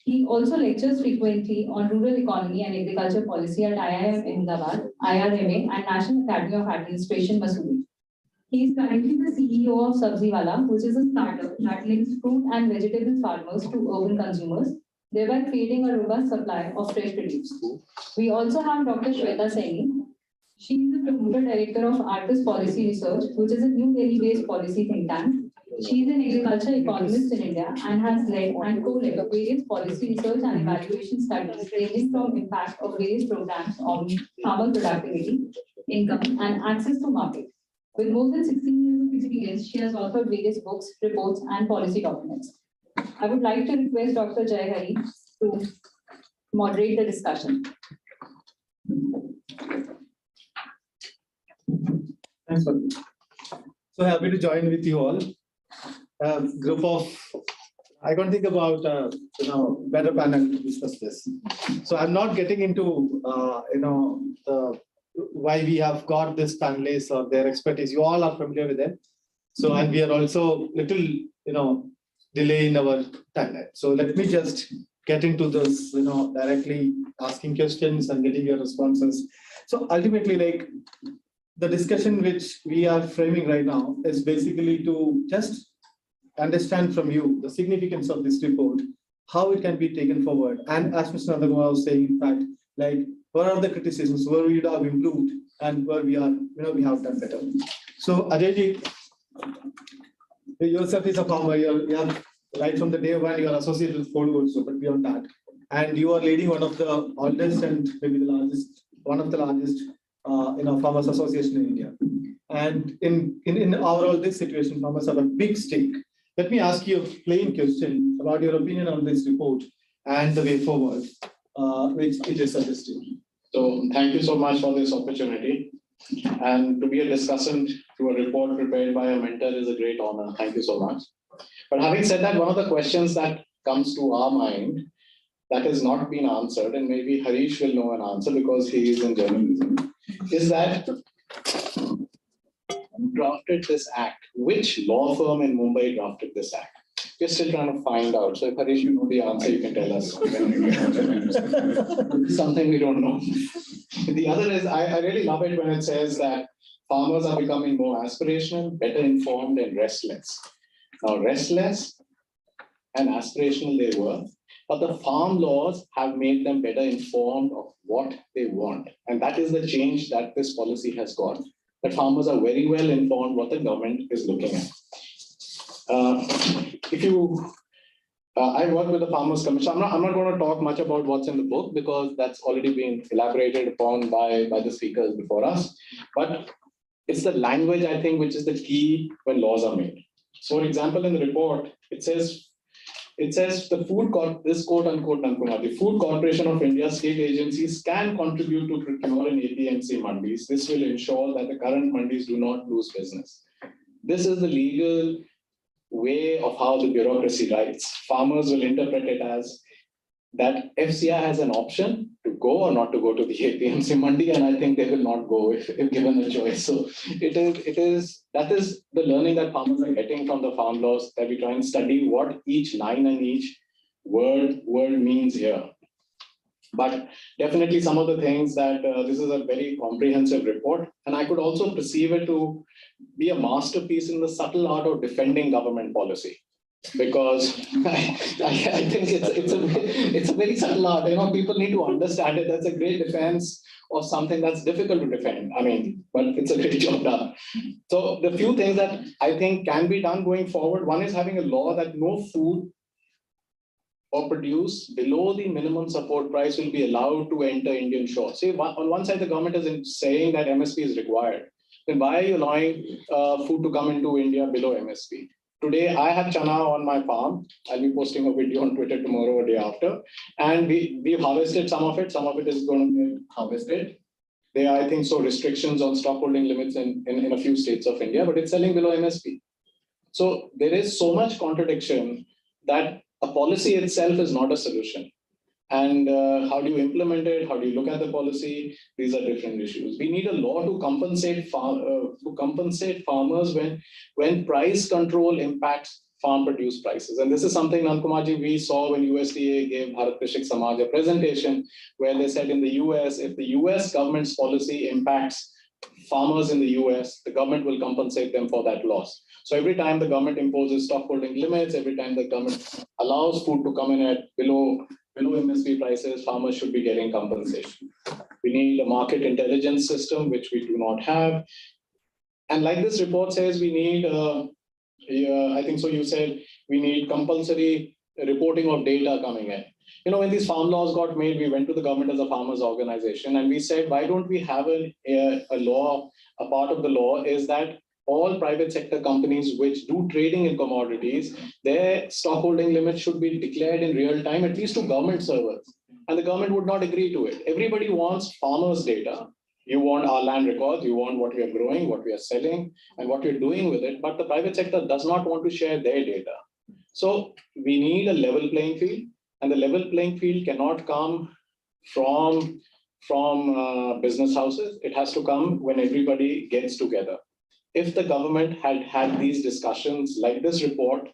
He also lectures frequently on rural economy and agriculture policy at IIM Ahmedabad, IRMA, and National Academy of Administration, Mussoorie. He is currently the CEO of Sabziwala, which is a startup that links fruit and vegetable farmers to urban consumers, thereby creating a robust supply of fresh produce. We also have Dr. Shweta Saini. She is the promoter director of Arcus Policy Research, which is a New Delhi-based policy think tank. She is an agriculture economist in India and has led and co-led various policy research and evaluation studies ranging from impact of various programs on farmer productivity, income, and access to market. With more than 16 years of experience, she has authored various books, reports, and policy documents. I would like to request Dr. Jai Hari to moderate the discussion. Thanks, Swati. So happy to join with you all. Group of, I can't think about better panel to discuss this. So I'm not getting into why we have got this panelists or their expertise. You all are familiar with them. So and we are also little delay in our timeline. So let me just get into this directly asking questions and getting your responses. So ultimately, like the discussion which we are framing right now is basically to just understand from you the significance of this report how it can be taken forward. And as Mr. Nanda Kumar was saying, in fact, like what are the criticisms where we have improved and where we are, we have done better. So Ajay, yourself is a farmer. You have right from the day one you are associated with FOLU also, but beyond that, and you are leading one of the oldest and maybe the largest, one of the largest, farmers association in India. And in overall this situation, farmers have a big stake. Let me ask you a plain question about your opinion on this report and the way forward, which it is suggested. So thank you so much for this opportunity. And to be a discussant to a report prepared by a mentor is a great honor. Thank you so much. But having said that, one of the questions that comes to our mind that has not been answered, and maybe Harish will know an answer because he is in journalism, is that who drafted this act? Which law firm in Mumbai drafted this act? We're still trying to find out. So if Harish, you know the answer, you can tell us. Something we don't know. The other is, I really love it when it says that farmers are becoming more aspirational, better informed, and restless. Now, restless and aspirational they were, but the farm laws have made them better informed of what they want. And that is the change that this policy has got, that farmers are very well informed what the government is looking at. I work with the Farmers Commission. I'm not going to talk much about what's in the book because that's already been elaborated upon by the speakers before us. But it's the language, I think, which is the key when laws are made. So, for example, in the report, it says the this quote unquote, the Food Corporation of India state agencies can contribute to procure in APMC mandis. This will ensure that the current mandis do not lose business. This is the legal way of how the bureaucracy writes. Farmers will interpret it as that FCI has an option to go or not to go to the APMC mandi, and I think they will not go if given a choice. So that is the learning that farmers are getting from the farm laws, that we try and study what each line and each word means here. But definitely some of the things that this is a very comprehensive report, and I could also perceive it to be a masterpiece in the subtle art of defending government policy, because I think it's a very subtle art. People need to understand it. That's a great defense of something that's difficult to defend. But it's a great job done. So the few things that I think can be done going forward, one is having a law that no food or produce below the minimum support price will be allowed to enter Indian shores. See, on one side, the government is saying that MSP is required. Then why are you allowing food to come into India below MSP? Today, I have chana on my farm. I'll be posting a video on Twitter tomorrow or day after. And we've harvested some of it. Some of it is going to be harvested. There are, I think, restrictions on stockholding limits in a few states of India, but it's selling below MSP. So there is so much contradiction that a policy itself is not a solution. And how do you implement it? How do you look at the policy? These are different issues. We need a law to compensate farmers when price control impacts farm produce prices. And this is something, Nankumarji, we saw when USDA gave Bharat Krishak Samaj a presentation where they said in the US, if the US government's policy impacts farmers in the US, the government will compensate them for that loss. So every time the government imposes stockholding limits, every time the government allows food to come in at below MSP prices, farmers should be getting compensation. We need a market intelligence system, which we do not have. And like this report says, we need, I think so you said, we need compulsory reporting of data coming in. When these farm laws got made, we went to the government as a farmers organization and we said, why don't we have a law, a part of the law is that all private sector companies which do trading in commodities, their stockholding limits should be declared in real time, at least to government servers. And the government would not agree to it. Everybody wants farmers' data. You want our land records, you want what we are growing, what we are selling, and what we're doing with it. But the private sector does not want to share their data. So we need a level playing field. And the level playing field cannot come from business houses. It has to come when everybody gets together. If the government had these discussions like this report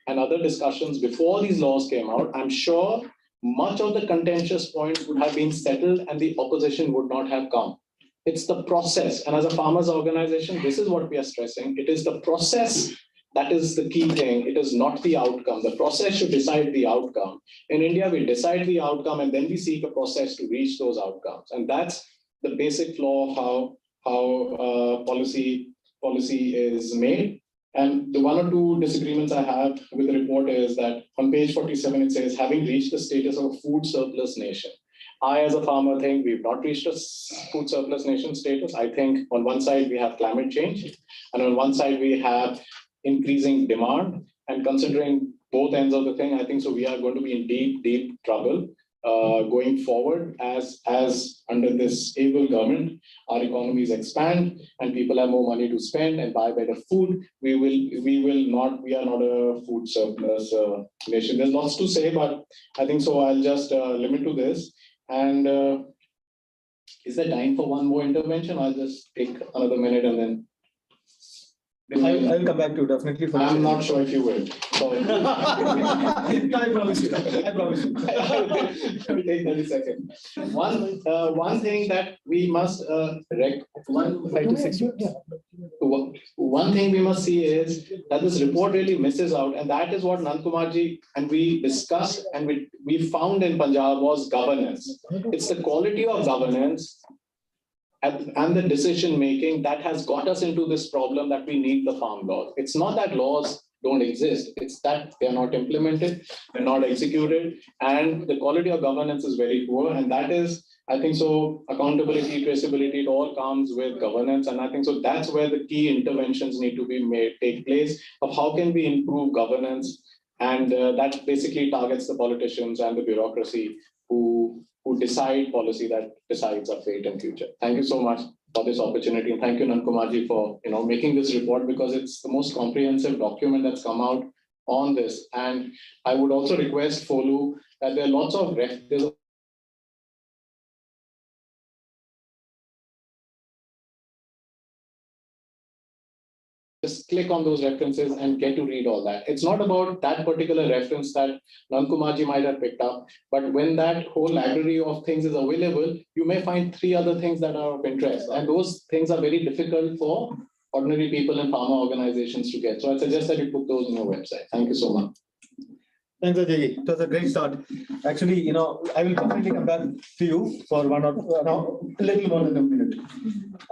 and other discussions before these laws came out, I'm sure much of the contentious points would have been settled and the opposition would not have come. It's the process. And as a farmers organization, this is what we are stressing. It is the process That is the key thing. It is not the outcome. The process should decide the outcome. In India, we decide the outcome and then we seek a process to reach those outcomes. And that's the basic flaw of how policy is made. And the one or two disagreements I have with the report is that on page 47, it says, having reached the status of a food surplus nation. I, as a farmer, think we've not reached a food surplus nation status. I think on one side, we have climate change, and on one side, we have increasing demand. And considering both ends of the thing, I think so we are going to be in deep, deep trouble going forward as under this able government, our economies expand and people have more money to spend and buy better food. We are not a food surplus nation. There's lots to say, but I think so I'll just limit to this. And is there time for one more intervention? I'll just take another minute and then. I'll come back to you definitely. I'm not sure if you will. Sorry. I promise you. I promise you. Let me take 30 seconds. One thing that we must one thing we must see is that this report really misses out, and that is what Nand Kumarji and we discussed and we found in Punjab was governance. It's the quality of governance and the decision making that has got us into this problem that we need the farm laws. It's not that laws don't exist, it's that they're not implemented, they're not executed, and the quality of governance is very poor. And that is, I think so, accountability, traceability, it all comes with governance. And I think so that's where the key interventions need to be take place of how can we improve governance. And that basically targets the politicians and the bureaucracy who decide policy that decides our fate and future. Thank you so much for this opportunity. And thank you, Nand Kumarji, for making this report, because it's the most comprehensive document that's come out on this. And I would also request FOLU that there are lots of just click on those references and get to read all that. It's not about that particular reference that Nand Kumarji might have picked up, but when that whole library of things is available, you may find 3 other things that are of interest. And those things are very difficult for ordinary people and farmer organizations to get. So I suggest that you put those on your website. Thank you so much. Thanks, Ajay. It was a great start. Actually, I will definitely come back to you for a little more than a minute.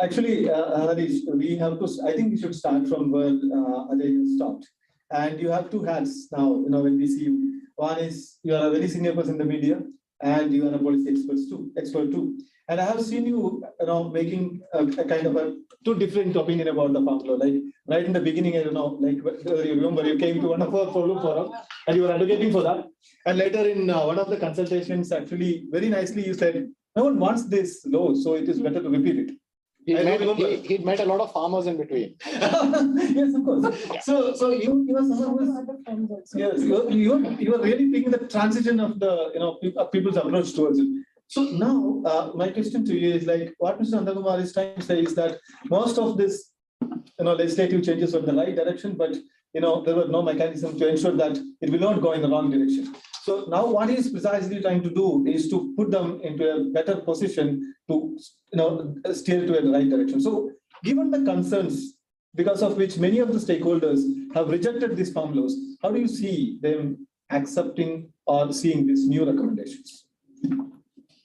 Actually, Harish, I think we should start from where Ajay stopped. And you have 2 hats now, when we see you. One is you are a very senior person in the media, and you are a policy expert too. And I have seen you, making a kind of 2 different opinion about the farm law. Like right in the beginning, you remember you came to one of our FOLU forum and you were advocating for that. And later in one of the consultations, actually very nicely you said, no one wants this law, so it is better to repeat it. He met a lot of farmers in between. Yes, of course. Yeah. So you are someone who is, yes, you are really taking the transition of the people's approach towards it. So now my question to you is like what Mr. Nanda Kumar is trying to say is that most of this legislative changes were in the right direction, but there were no mechanism to ensure that it will not go in the wrong direction. So now what he is precisely trying to do is to put them into a better position to steer to the right direction. So given the concerns because of which many of the stakeholders have rejected these farm laws, how do you see them accepting or seeing these new recommendations?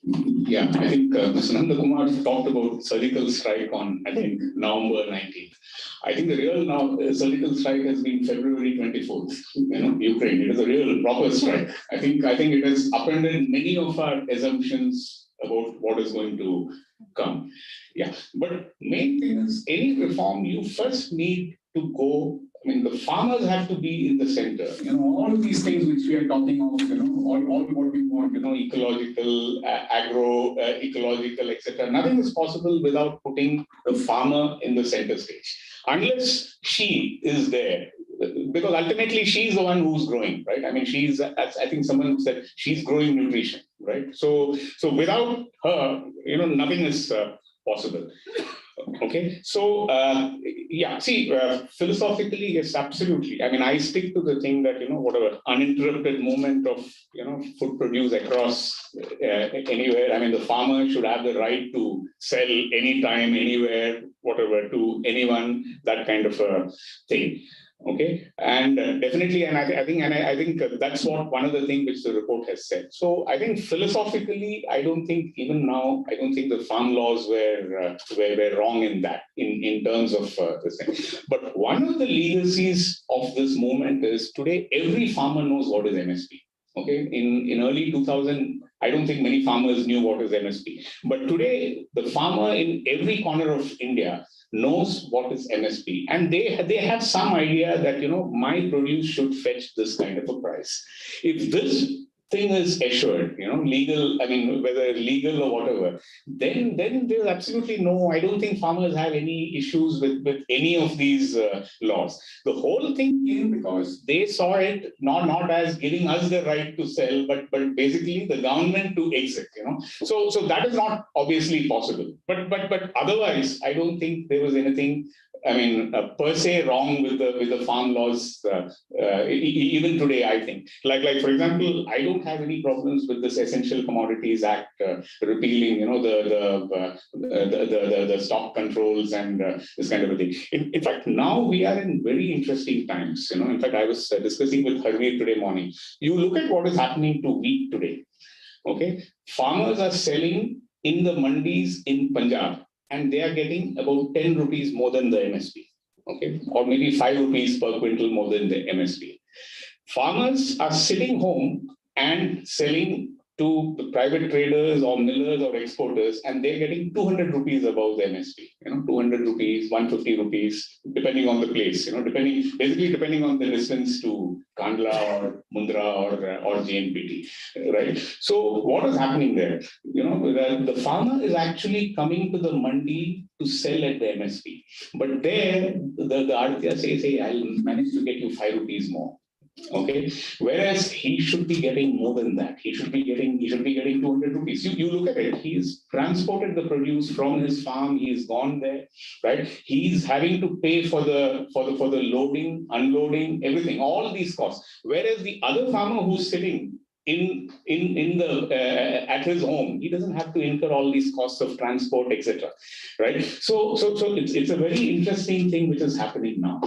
Yeah, I think Mr. Nanda Kumar talked about surgical strike on, I think, November 19th. I think the real surgical strike has been February 24th, Ukraine. It is a real proper strike. I think it has upended many of our assumptions about what is going to come. Yeah, but main thing is any reform, you first need to go. The farmers have to be in the center. All of these things which we are talking of, all what we want, ecological, ecological, etc. Nothing is possible without putting the farmer in the center stage. Unless she is there, because ultimately she's the one who's growing, right? I think someone said she's growing nutrition, right? So without her, nothing is possible. Okay, so philosophically, yes, absolutely. I stick to the thing that whatever uninterrupted movement of food produce across anywhere. The farmer should have the right to sell anytime, anywhere, whatever, to anyone. That kind of a thing. Okay, and definitely, and I think that's what one of the things which the report has said. So I think philosophically, I don't think even now, I don't think the farm laws were wrong in that, in terms of this thing. But one of the legacies of this movement is today every farmer knows what is MSP. Okay, in early 2000, I don't think many farmers knew what is MSP. But today, the farmer in every corner of India knows what is MSP, and they have some idea that my produce should fetch this kind of a price. If this thing is assured, legal, I mean, whether legal or whatever, then there's absolutely no, I don't think farmers have any issues with any of these laws. The whole thing came because they saw it not as giving us the right to sell, but basically the government to exit, So that is not obviously possible. But otherwise, I don't think there was anything, I mean, per se wrong with the farm laws, even today, I think. Like for example, I don't have any problems with this Essential Commodities Act repealing, the stock controls and this kind of a thing. In fact, now we are in very interesting times. In fact, I was discussing with Harveer today morning. You look at what is happening to wheat today. Okay, farmers are selling in the mandis in Punjab, and they are getting about 10 rupees more than the MSP, okay, or maybe 5 rupees per quintal more than the MSP. Farmers are sitting home and selling to the private traders or millers or exporters, and they're getting 200 rupees above the MSP, 200 rupees, 150 rupees, depending on the place, depending on the distance to Kandla or Mundra or JNPT, right? So what is happening there? The farmer is actually coming to the mandi to sell at the MSP, but there the Arthya says, hey, I'll manage to get you 5 rupees more. Okay, whereas he should be getting more than that. He should be getting 200 rupees. You look at it. He's transported the produce from his farm. He's gone there, right? He's having to pay for the loading, unloading, everything, all these costs. Whereas the other farmer who's sitting in the at his home, he doesn't have to incur all these costs of transport, etc. Right? So it's a very interesting thing which is happening now.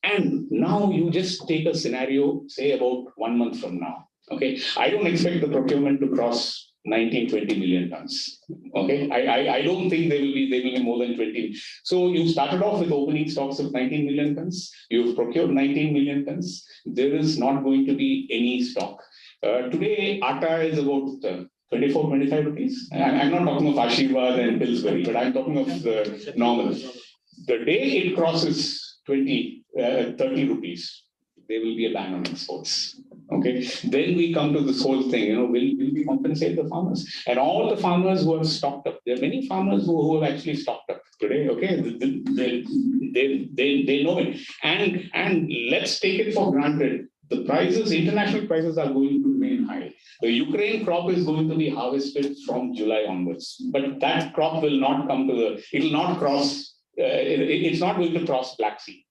And now you just take a scenario, say about 1 month from now. Okay, I don't expect the procurement to cross 19-20 million tons. Okay, I don't think they will be more than 20. So you started off with opening stocks of 19 million tons. You've procured 19 million tons. There is not going to be any stock. Today, atta is about 24-25 rupees. I'm not talking of Ashirwad and Pillsbury, but I'm talking of the normal. The day it crosses 30 rupees, there will be a ban on exports. Okay, then we come to this whole thing, will we compensate the farmers? And all the farmers who have stocked up, there are many farmers who have actually stocked up today, okay, they know it. And let's take it for granted, the prices, international prices are going to remain high. The Ukraine crop is going to be harvested from July onwards, but that crop will not come to it will not cross, it's not going to cross Black Sea.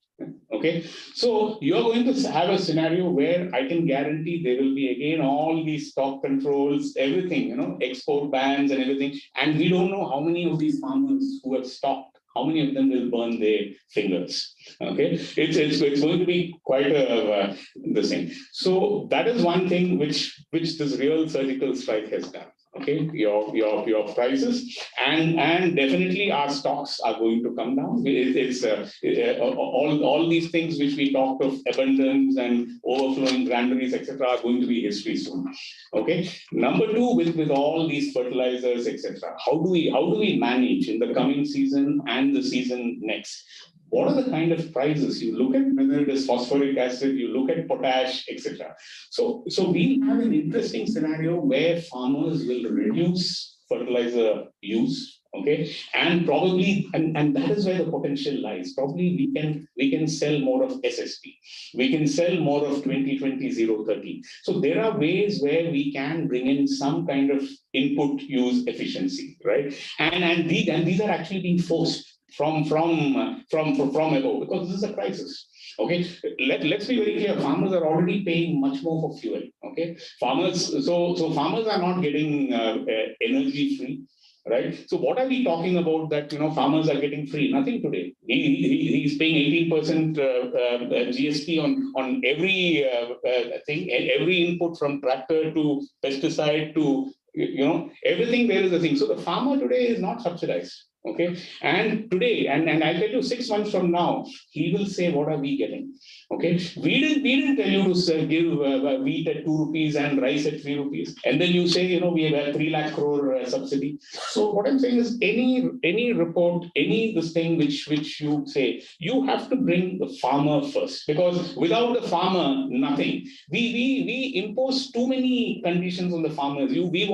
Okay, so you're going to have a scenario where I can guarantee there will be again all these stock controls, everything, export bans and everything. And we don't know how many of these farmers who have stocked, how many of them will burn their fingers. Okay, it's going to be quite the same. So that is one thing which this real surgical strike has done. Okay, your prices and definitely our stocks are going to come down. It's all these things which we talked of, abundance and overflowing granaries, etc., are going to be history soon. Okay, number two, with all these fertilizers, etc., how do we manage in the coming season and the season next? What are the kind of prices you look at, whether it is phosphoric acid, you look at potash, etc. So we have an interesting scenario where farmers will reduce fertilizer use, okay, and probably, and that is where the potential lies. Probably we can sell more of SSP, we can sell more of 20-20-0-30. So there are ways where we can bring in some kind of input use efficiency, right? And these are actually being forced from above, because this is a crisis. Okay, let's be very clear. Farmers are already paying much more for fuel. Okay, farmers. So farmers are not getting energy free. right? So what are we talking about that, farmers are getting free? Nothing today. He's paying 18% GST on every thing, every input from tractor to pesticide to, everything there is a thing. So the farmer today is not subsidized. Okay, and today, and I'll tell you 6 months from now, he will say, what are we getting? Okay, we didn't tell you to give wheat at 2 rupees and rice at 3 rupees. And then you say, we have a 3 lakh crore subsidy. So what I'm saying is any report, this thing which you say, you have to bring the farmer first, because without the farmer, nothing. We impose too many conditions on the farmers. We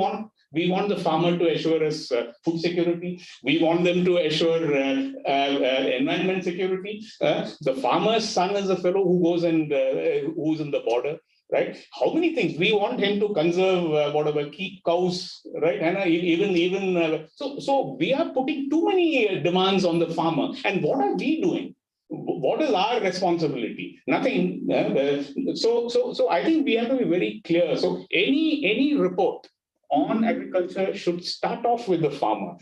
want the farmer to assure us food security. We want them to assure environment security. The farmer's son is a fellow who goes and who's in the border, right? How many things? We want him to conserve keep cows, right? And so we are putting too many demands on the farmer. And what are we doing? What is our responsibility? Nothing. So I think we have to be very clear. So any report on agriculture should start off with the farmer,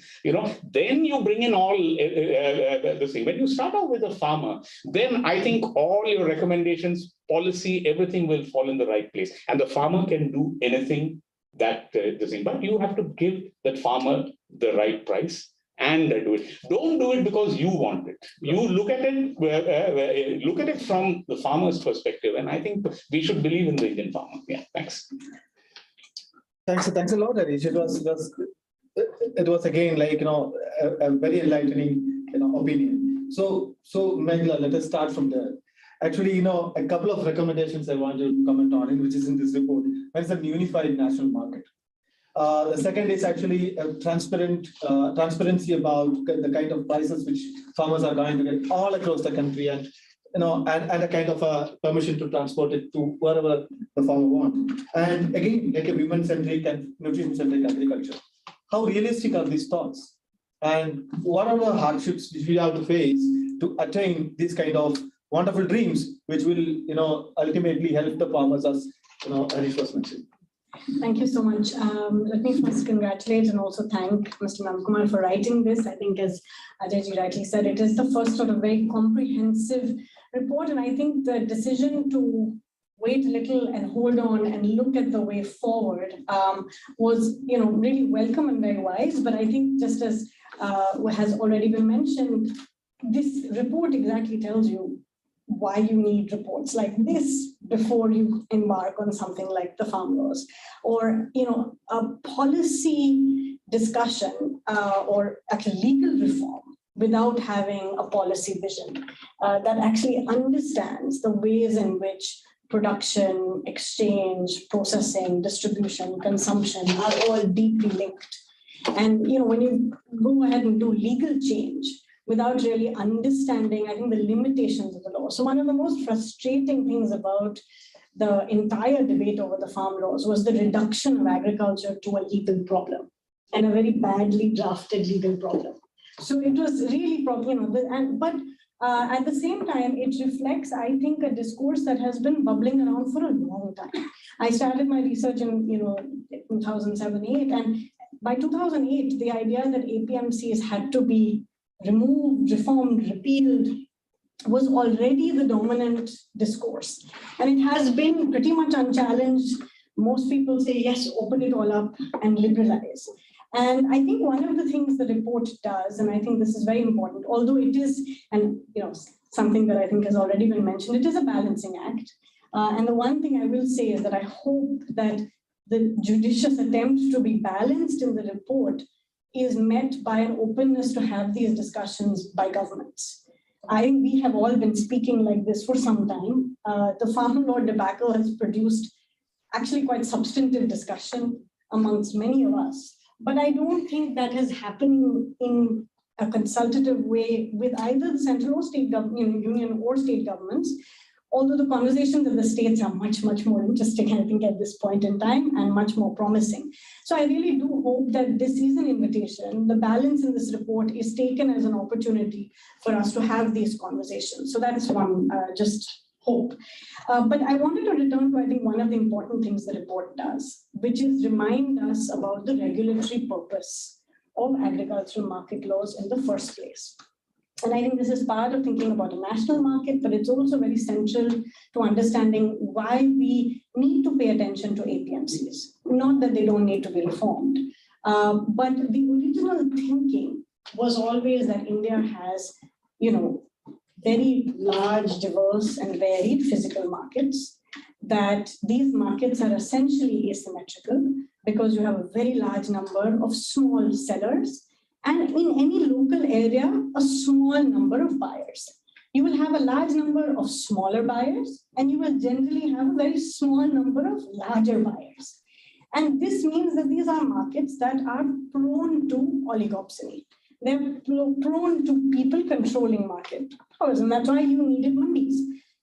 then you bring in all the thing. When you start off with the farmer, then I think all your recommendations, policy, everything will fall in the right place. And the farmer can do anything that the thing, but you have to give that farmer the right price and do it. Don't do it because you want it. You look at it from the farmer's perspective. And I think we should believe in the Indian farmer. Yeah, thanks. Thanks a lot, Harish. It was again like a very enlightening opinion. So Megla, let us start from there. Actually, a couple of recommendations I want to comment on, which is in this report. One is a unified national market. The second is actually a transparency about the kind of prices which farmers are going to get all across the country, and a kind of a permission to transport it to wherever the farmer wants. And again, like a women-centric and nutrition-centric agriculture. How realistic are these thoughts? And what are the hardships which we have to face to attain these kind of wonderful dreams, which will, ultimately help the farmers, as Harish was mentioning? Thank you so much. Let me first congratulate and also thank Mr. Nanda Kumar for writing this. I think, as Ajay rightly said, it is the first sort of very comprehensive report. And I think the decision to wait a little and hold on and look at the way forward was, really welcome and very wise. But I think, just as has already been mentioned, this report exactly tells you why you need reports like this before you embark on something like the farm laws, or a policy discussion or actually legal reform without having a policy vision that actually understands the ways in which production, exchange, processing, distribution, consumption are all deeply linked. And when you go ahead and do legal change without really understanding, I think, the limitations of the law. So one of the most frustrating things about the entire debate over the farm laws was the reduction of agriculture to a legal problem, and a very badly drafted legal problem. So it was really probably, but at the same time, it reflects, I think, a discourse that has been bubbling around for a long time. I started my research in 2007-8, and by 2008, the idea that APMCs had to be removed, reformed, repealed was already the dominant discourse. And it has been pretty much unchallenged. Most people say, yes, open it all up and liberalize. And I think one of the things the report does, and I think this is very important, although it is, and something that I think has already been mentioned, it is a balancing act. And the one thing I will say is that I hope that the judicious attempt to be balanced in the report is met by an openness to have these discussions by governments. I think we have all been speaking like this for some time. The farm law debacle has produced actually quite substantive discussion amongst many of us. But I don't think that is happening in a consultative way with either the central or state government, union or state governments, although the conversations in the states are much, much more interesting, I think, at this point in time, and much more promising. So I really do hope that this is an invitation. The balance in this report is taken as an opportunity for us to have these conversations. So that's one, just hope. But I wanted to return to, I think, one of the important things the report does, which is remind us about the regulatory purpose of agricultural market laws in the first place. And I think this is part of thinking about a national market, but it's also very central to understanding why we need to pay attention to APMCs. Not that they don't need to be reformed, but the original thinking was always that India has, very large, diverse, and varied physical markets, that these markets are essentially asymmetrical because you have a very large number of small sellers, and in any local area, a small number of buyers. You will have a large number of smaller buyers, and you will generally have a very small number of larger buyers. And this means that these are markets that are prone to oligopsony. They're prone to people controlling market powers, and that's why you needed mandis.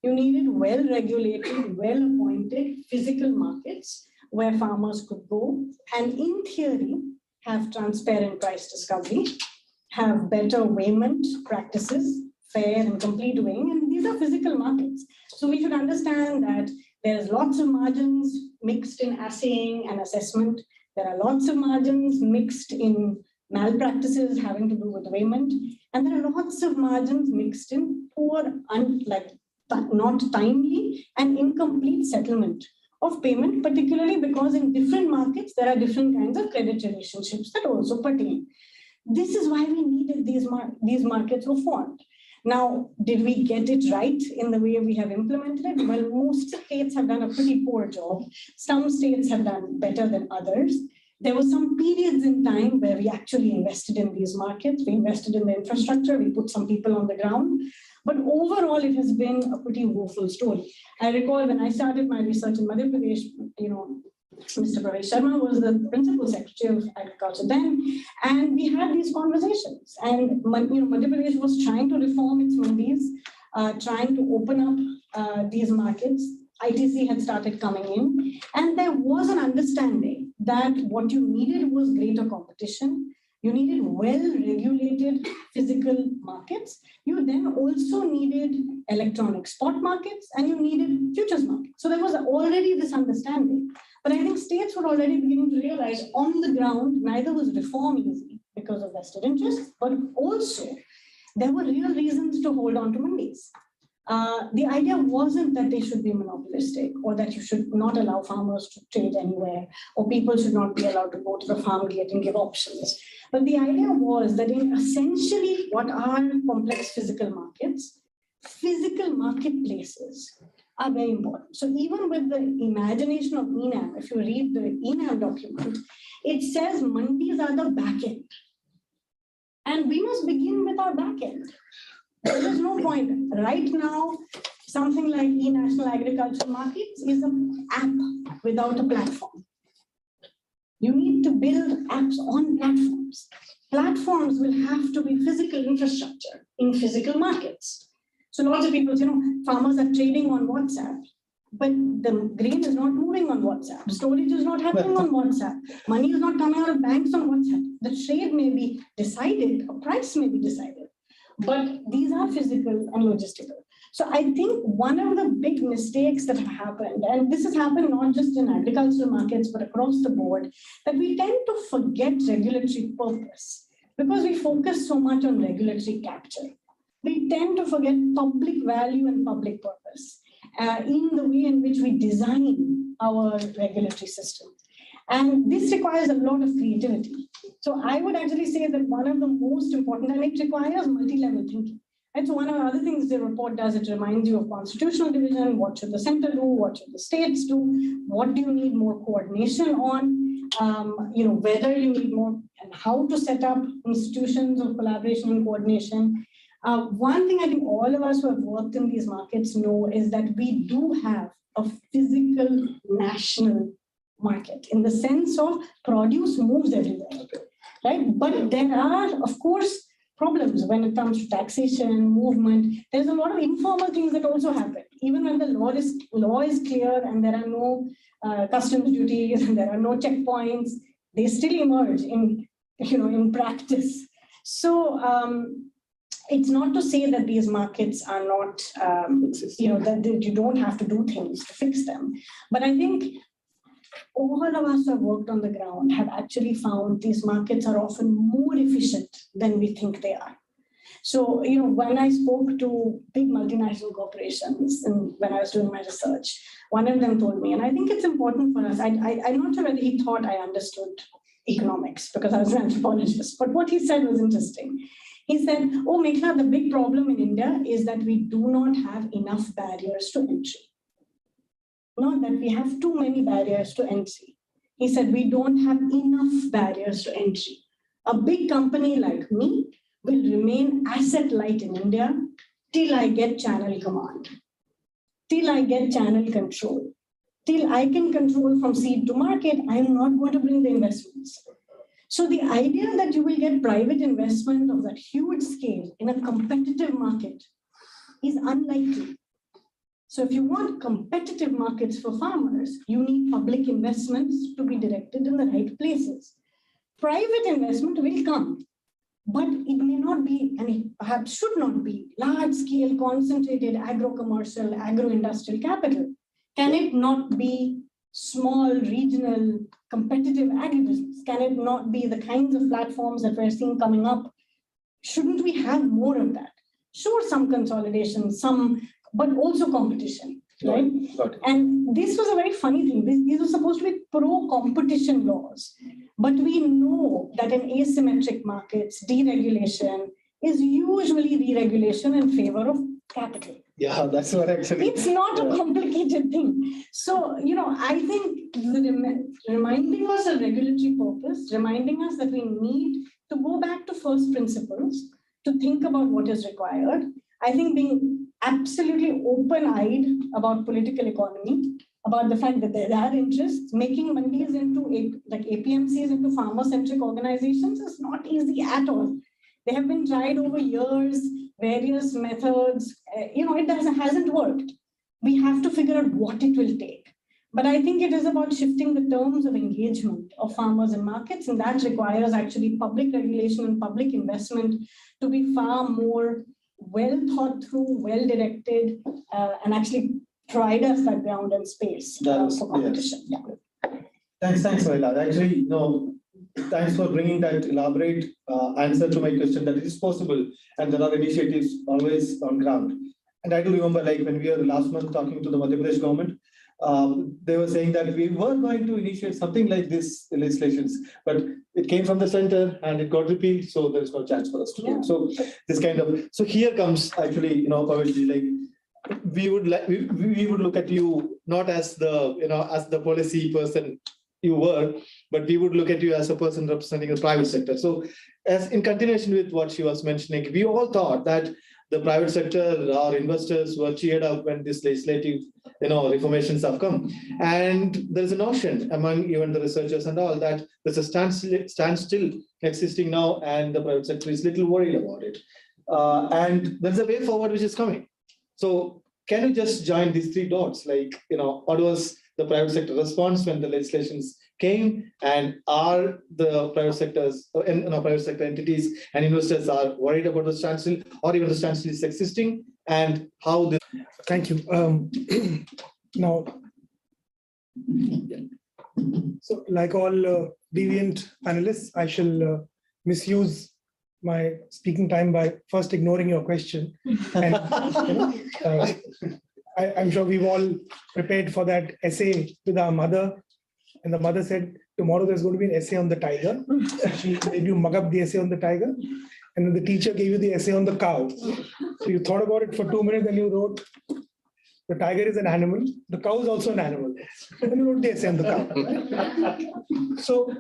You needed well-regulated, well-appointed physical markets where farmers could go and, in theory, have transparent price discovery, have better weighment practices, fair and complete weighing, and these are physical markets. So we should understand that there's lots of margins mixed in assaying and assessment. There are lots of margins mixed in malpractices having to do with weighment, and there are lots of margins mixed in poor, not timely and incomplete settlement of payment, particularly because in different markets, there are different kinds of credit relationships that also pertain. This is why we needed these markets reformed. Now, did we get it right in the way we have implemented it? Well, most states have done a pretty poor job. Some states have done better than others. There were some periods in time where we actually invested in these markets. We invested in the infrastructure. We put some people on the ground. But overall, it has been a pretty woeful story. I recall when I started my research in Madhya Pradesh, Mr. Pravesh Sharma was the Principal Secretary of Agriculture then, and we had these conversations. And Madhya Pradesh was trying to reform its mandis, trying to open up these markets. ITC had started coming in, and there was an understanding that what you needed was greater competition. You needed well-regulated physical markets. You then also needed electronic spot markets, and you needed futures markets. So there was already this understanding. But I think states were already beginning to realize on the ground, neither was reform easy because of vested interests, but also there were real reasons to hold on to mandis. The idea wasn't that they should be monopolistic or that you should not allow farmers to trade anywhere or people should not be allowed to go to the farm gate and give options. But the idea was that in essentially what are complex physical markets, physical marketplaces are very important. So even with the imagination of ENAM, if you read the ENAM document, it says mandis are the back end. And we must begin with our back end. There is no point. Right now, something like e-National Agriculture Markets is an app without a platform. You need to build apps on platforms. Platforms will have to be physical infrastructure in physical markets. So lots of people, farmers are trading on WhatsApp, but the grain is not moving on WhatsApp. Storage is not happening on WhatsApp. Money is not coming out of banks on WhatsApp. The trade may be decided, a price may be decided. But these are physical and logistical. So I think one of the big mistakes that have happened, and this has happened not just in agricultural markets, but across the board, that we tend to forget regulatory purpose because we focus so much on regulatory capture. We tend to forget public value and public purpose in the way in which we design our regulatory system. And this requires a lot of creativity. So I would actually say that one of the most important, and it requires multi-level thinking. And so one of the other things the report does, it reminds you of constitutional division, what should the center do, what should the states do, what do you need more coordination on, whether you need more, and how to set up institutions of collaboration and coordination. One thing I think all of us who have worked in these markets know is that we do have a physical national market in the sense of produce moves everywhere, right? But there are, of course, problems when it comes to taxation, movement. There's a lot of informal things that also happen. Even when the law is clear and there are no customs duties and there are no checkpoints, they still emerge in practice. So it's not to say that these markets are not, that you don't have to do things to fix them. But I think all of us who have worked on the ground have actually found these markets are often more efficient than we think they are. So, when I spoke to big multinational corporations and when I was doing my research, one of them told me, and I think it's important for us, I'm not sure whether he thought I understood economics because I was an anthropologist, but what he said was interesting. He said, oh, Meghna, the big problem in India is that we do not have enough barriers to entry. Not that we have too many barriers to entry. He said, we don't have enough barriers to entry. A big company like me will remain asset light in India till I get channel command, till I get channel control, till I can control from seed to market. I'm not going to bring the investments. So the idea that you will get private investment of that huge scale in a competitive market is unlikely. So if you want competitive markets for farmers, you need public investments to be directed in the right places. Private investment will come, but it may not be, and it perhaps should not be, large-scale, concentrated agro-commercial, agro-industrial capital. Can it not be small, regional, competitive agribusiness? Can it not be the kinds of platforms that we're seeing coming up? Shouldn't we have more of that? Sure, some consolidation, but also competition, right? And this was a very funny thing. These were supposed to be pro-competition laws. But we know that in asymmetric markets, deregulation is usually deregulation in favor of capital. Yeah, that's what actually. It's not a complicated thing. So, I think reminding us of regulatory purpose, reminding us that we need to go back to first principles, to think about what is required. I think being absolutely open-eyed about political economy, about the fact that there are interests, making mandis into like APMCs into farmer-centric organizations is not easy at all. They have been tried over years, various methods. It hasn't worked. We have to figure out what it will take. But I think it is about shifting the terms of engagement of farmers and markets, and that requires actually public regulation and public investment to be far more well thought through, well directed, and actually provide us that ground and space for competition. Yes. Yeah. Thanks, Mahila. Actually, thanks for bringing that elaborate answer to my question that it is possible and there are initiatives always on ground. And I do remember, like when we were last month talking to the Madhya Pradesh government, they were saying that we were going to initiate something like this legislations, but it came from the center and it got repealed, so there is no chance for us to do it. So this kind of, so here comes actually, Pavitji, like we would look at you not as the, as the policy person you were, but we would look at you as a person representing the private sector. So as in continuation with what she was mentioning, we all thought that the private sector, our investors were cheered up when this legislative, reformations have come. And there's a notion among even the researchers and all that there's a standstill existing now and the private sector is little worried about it. And there's a way forward which is coming. So can you just join these three dots? Like, what was the private sector response when the legislations came, and are the private sectors, private sector entities and investors are worried about the standstill, or even the standstill is existing, and how this? Thank you. Now, so like all deviant panelists, I shall misuse my speaking time by first ignoring your question. And I'm sure we've all prepared for that essay with our mother. And the mother said, tomorrow there's going to be an essay on the tiger. She made you mug up the essay on the tiger. And then the teacher gave you the essay on the cow. So you thought about it for 2 minutes and you wrote, the tiger is an animal. The cow is also an animal. And then you wrote the essay on the cow. Right? So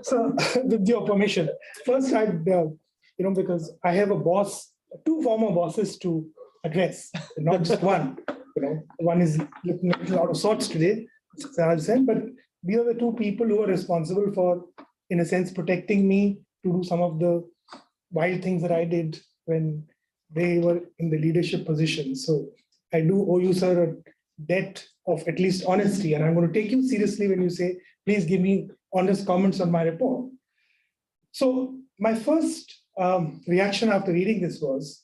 with your permission, first I'd, because I have a boss, 2 former bosses to address, not just one. One is looking a little out of sorts today, Saraj said, but these are the 2 people who are responsible for, in a sense, protecting me to do some of the wild things that I did when they were in the leadership position. So I do owe you, sir, a debt of at least honesty. And I'm going to take you seriously when you say, please give me honest comments on my report. So my first reaction after reading this was,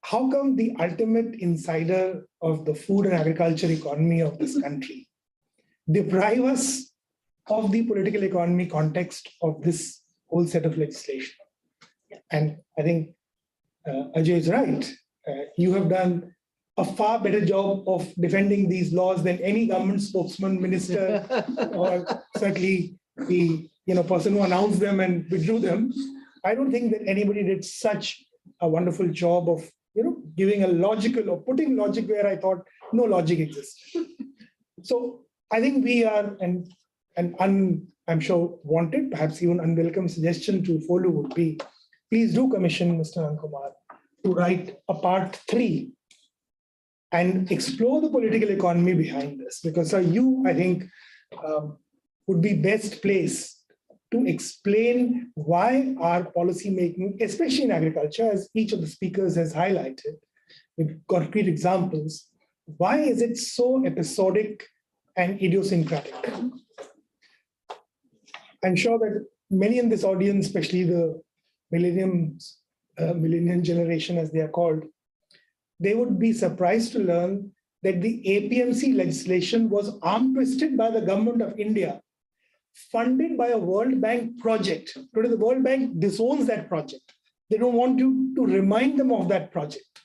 how come the ultimate insider of the food and agriculture economy of this country deprive us of the political economy context of this whole set of legislation. And I think Ajay is right. You have done a far better job of defending these laws than any government spokesman, minister, or certainly the person who announced them and withdrew them. I don't think that anybody did such a wonderful job of giving a logical or putting logic where I thought no logic exists. So I think we are I'm sure wanted, perhaps even unwelcome suggestion to FOLU would be, please do commission Mr. Nanda Kumar to write a part 3 and explore the political economy behind this, because you, I think, would be best placed to explain why our policy making, especially in agriculture, as each of the speakers has highlighted with concrete examples, why is it so episodic and idiosyncratic? I'm sure that many in this audience, especially the millennial generation as they are called, they would be surprised to learn that the APMC legislation was arm twisted by the government of India, funded by a World Bank project. Today, the World Bank disowns that project. They don't want you to remind them of that project.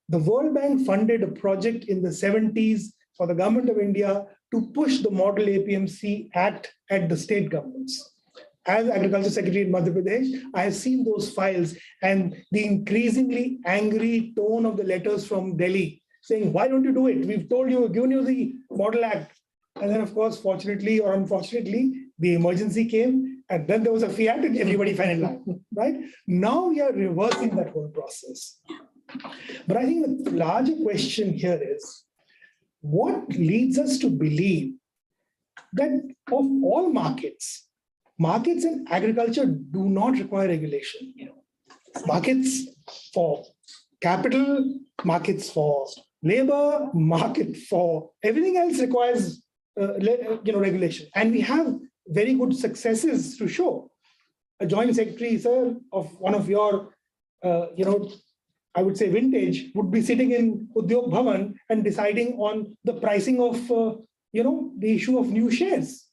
The World Bank funded a project in the 70s for the government of India to push the Model APMC Act at the state governments. As Agriculture Secretary in Madhya Pradesh, I have seen those files and the increasingly angry tone of the letters from Delhi saying, why don't you do it? We've told you, given you the Model Act. And then, of course, fortunately or unfortunately, the emergency came and then there was a fiat and everybody fell in line, right? Now we are reversing that whole process. But I think the larger question here is, what leads us to believe that of all markets in agriculture do not require regulation? Markets for capital, markets for labor, market for everything else requires regulation. And we have very good successes to show. A joint secretary, sir, of one of your, I would say vintage, would be sitting in Udyog Bhavan and deciding on the pricing of, the issue of new shares,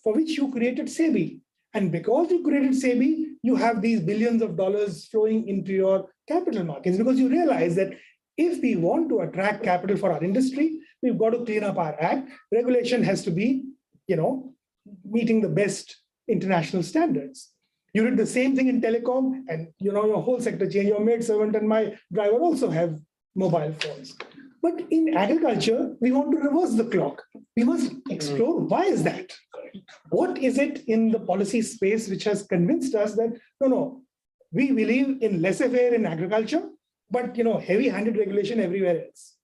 for which you created SEBI. And because you created SEBI, you have these billions of dollars flowing into your capital markets, because you realize that if we want to attract capital for our industry, we've got to clean up our act. Regulation has to be, meeting the best international standards. You did the same thing in telecom, and your whole sector changed. Your maidservant and my driver also have mobile phones. But in agriculture, we want to reverse the clock. We must explore why is that? What is it in the policy space which has convinced us that no, we believe in laissez-faire in agriculture, but heavy-handed regulation everywhere else.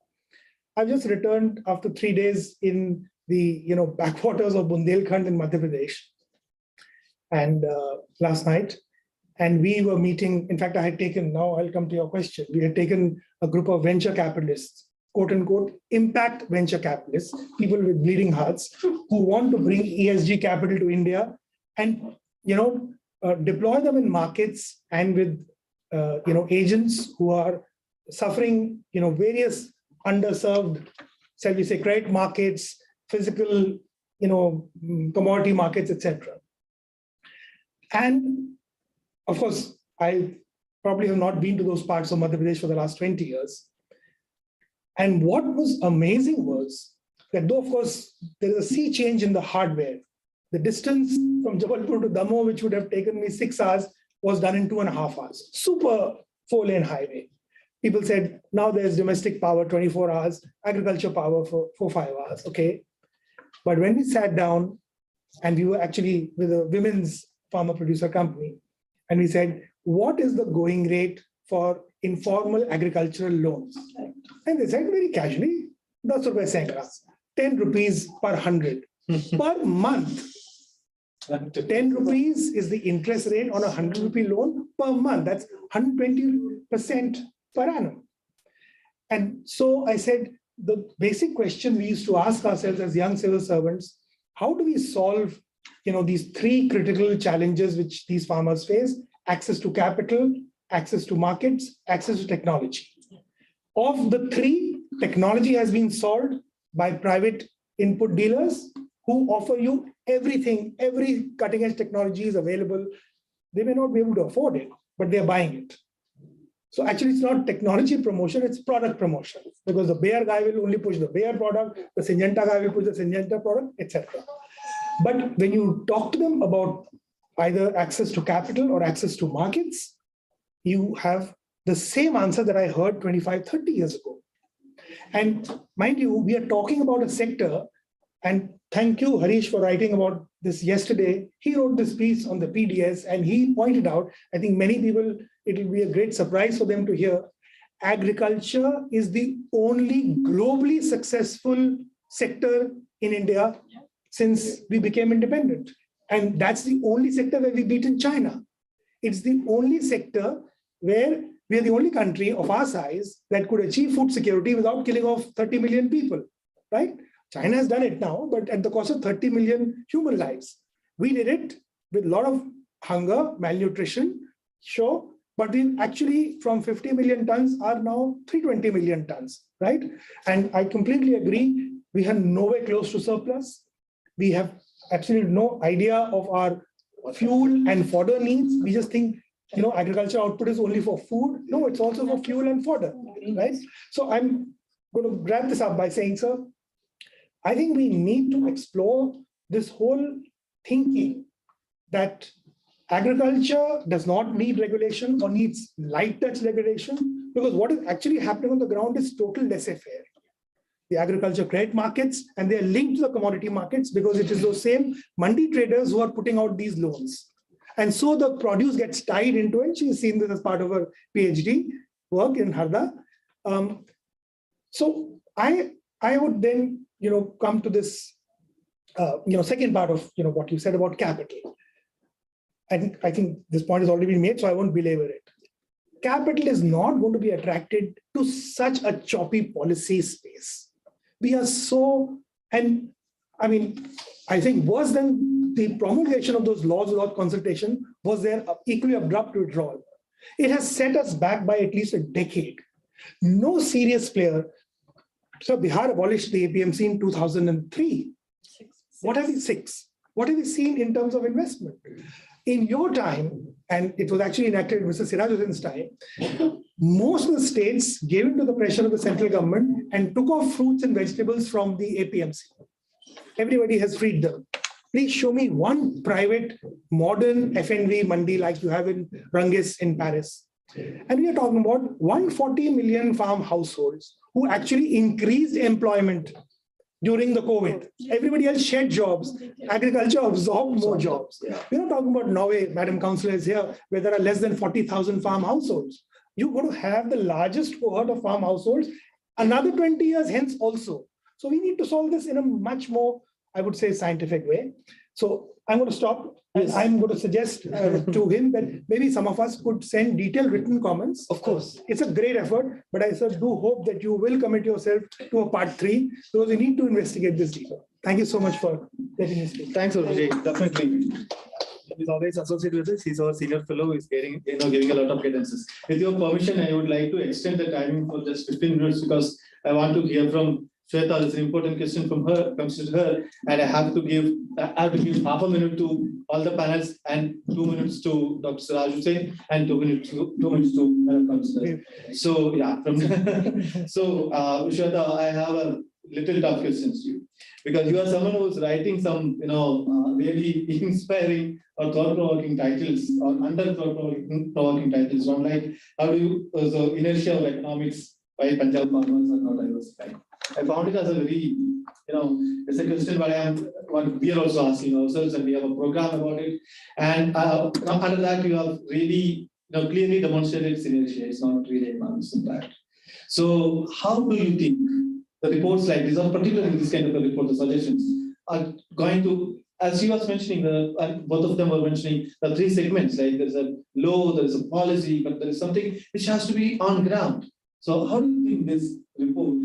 I've just returned after 3 days in the backwaters of Bundelkhand in Madhya Pradesh, and last night, and we were meeting. In fact, I had taken. Now I'll come to your question. We had taken a group of venture capitalists, quote unquote, impact venture capitalists, people with bleeding hearts, who want to bring ESG capital to India and deploy them in markets and with agents who are suffering various underserved, shall we say, credit markets, physical commodity markets, etc. And of course, I probably have not been to those parts of Madhya Pradesh for the last 20 years. And what was amazing was that though, of course, there is a sea change in the hardware, the distance from Jabalpur to Damoh, which would have taken me 6 hours, was done in 2.5 hours. Super 4-lane highway. People said, now there's domestic power 24 hours, agriculture power for 5 hours. Okay. But when we sat down, and we were actually with a women's farmer producer company, and we said, what is the going rate for informal agricultural loans? And they said very casually, 10 rupees Sankra, 10 rupees per 100 per month. 10 rupees is the interest rate on a 100 rupee loan per month. That's 120% per annum. And so I said, the basic question we used to ask ourselves as young civil servants, how do we solve these 3 critical challenges which these farmers face? Access to capital, access to markets, access to technology. Of the 3, technology has been solved by private input dealers who offer you everything, every cutting edge technology is available. They may not be able to afford it, but they're buying it. So actually, it's not technology promotion, it's product promotion, because the Bayer guy will only push the Bayer product, the Syngenta guy will push the Syngenta product, etc. But when you talk to them about either access to capital or access to markets, you have the same answer that I heard 25, 30 years ago. And mind you, we are talking about a sector, and thank you, Harish, for writing about this yesterday. He wrote this piece on the PDS, and he pointed out, I think many people, it will be a great surprise for them to hear, agriculture is the only globally successful sector in India since we became independent. And that's the only sector where we beaten China. It's the only sector where we are the only country of our size that could achieve food security without killing off 30 million people, right? China has done it now, but at the cost of 30 million human lives. We did it with a lot of hunger, malnutrition, sure, but we actually from 50 million tons are now 320 million tons, right? And I completely agree, we are nowhere close to surplus. We have absolutely no idea of our fuel and fodder needs. We just think, agriculture output is only for food. No, it's also for fuel and fodder, right? So I'm going to wrap this up by saying, sir, I think we need to explore this whole thinking that agriculture does not need regulation or needs light touch regulation, because what is actually happening on the ground is total laissez-faire. The agriculture credit markets, and they are linked to the commodity markets because it is those same mandi traders who are putting out these loans. And so the produce gets tied into it. She's seen this as part of her PhD work in Harda. So I would then, come to this, second part of, what you said about capital. And I think this point has already been made, so I won't belabor it. Capital is not going to be attracted to such a choppy policy space. We are so, and I mean, I think worse than the promulgation of those laws without consultation was their equally abrupt withdrawal. It has set us back by at least a decade. No serious player. So Bihar abolished the APMC in 2003. What have we seen in terms of investment? In your time, and it was actually enacted in Mr. Sirajuddin's time, most of the states gave in to the pressure of the central government and took off fruits and vegetables from the APMC. Everybody has freed them. Please show me one private modern FNV mandi like you have in Rangis in Paris. And we are talking about 140 million farm households who actually increased employment during the COVID. Everybody else shed jobs. Agriculture absorbed more jobs. We're not talking about Norway, Madam Councillor is here, where there are less than 40,000 farm households. You're going to have the largest cohort of farm households another 20 years hence also. So we need to solve this in a much more, I would say, scientific way. So I'm going to stop. Yes. I'm going to suggest to him that maybe some of us could send detailed written comments. Of course. It's a great effort, but I do hope that you will commit yourself to a part 3 because we need to investigate this deeper. Thank you so much for letting me speak. Thanks, Vijay. Definitely. He's always associated with this. He's our senior fellow. He's giving a lot of guidances. With your permission, I would like to extend the timing for just 15 minutes because I want to hear from Shweta. There's an important question from her, comes to her, and I have to give half a minute to all the panels and 2 minutes to Dr. Siraj Hussain and 2 minutes to Madam Councillor. So yeah, so Shweta, I have a little tough questions to you because you are someone who's writing some really inspiring or thought-provoking titles or under-thought-provoking titles on like how do you so inertia of economics why Punjab farmers are not diversified. I found it as a very, it's a question what we are also asking ourselves, and we have a program about it. And under that, you have really, clearly demonstrated synergy. It's not really enormous impact. So, how do you think the reports like this, or particularly this kind of a report, the suggestions, are going to, as you was mentioning, both of them were mentioning the 3 segments, like there's a law, there's a policy, but there is something which has to be on ground. So, how do you think this report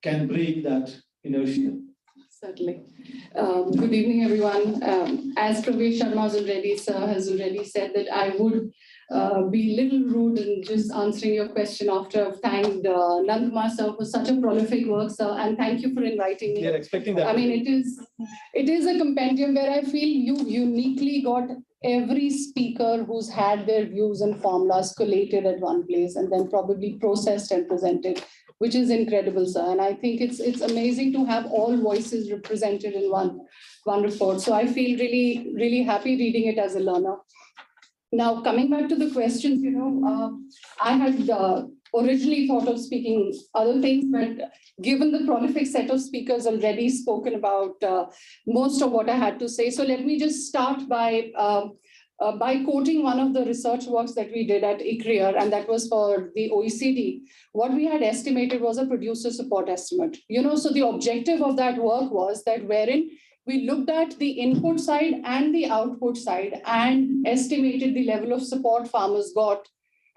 can break that inertia? Certainly. Good evening, everyone. As Pravesh Sharma has already said that I would be a little rude in just answering your question after I've thanked Nand Kumar sir for such a prolific work, sir, and thank you for inviting me. We are expecting that. I mean, it is a compendium where I feel you uniquely got every speaker who's had their views and formulas collated at one place and then probably processed and presented, which is incredible, sir. And I think it's amazing to have all voices represented in one report. So I feel really, really happy reading it as a learner. Now, coming back to the questions, I had originally thought of speaking other things, but given the prolific set of speakers already spoken about most of what I had to say. So let me just start by quoting one of the research works that we did at ICRIER, and that was for the OECD. What we had estimated was a producer support estimate. So the objective of that work was that wherein we looked at the input side and the output side and estimated the level of support farmers got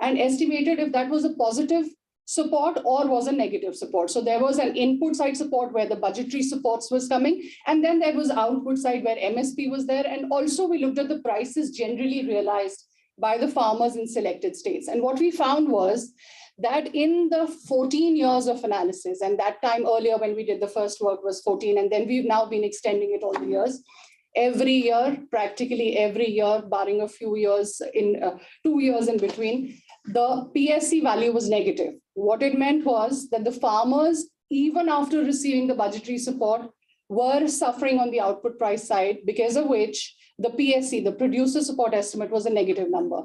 and estimated if that was a positive support or was a negative support. So there was an input side support where the budgetary supports was coming, and then there was output side where MSP was there. And also we looked at the prices generally realized by the farmers in selected states. And what we found was that in the 14 years of analysis, and that time earlier when we did the first work was 14, and then we've now been extending it all the years, every year, practically every year, barring a few years, 2 years in between, the PSC value was negative. What it meant was that the farmers, even after receiving the budgetary support, were suffering on the output price side, because of which the PSC, the producer support estimate, was a negative number.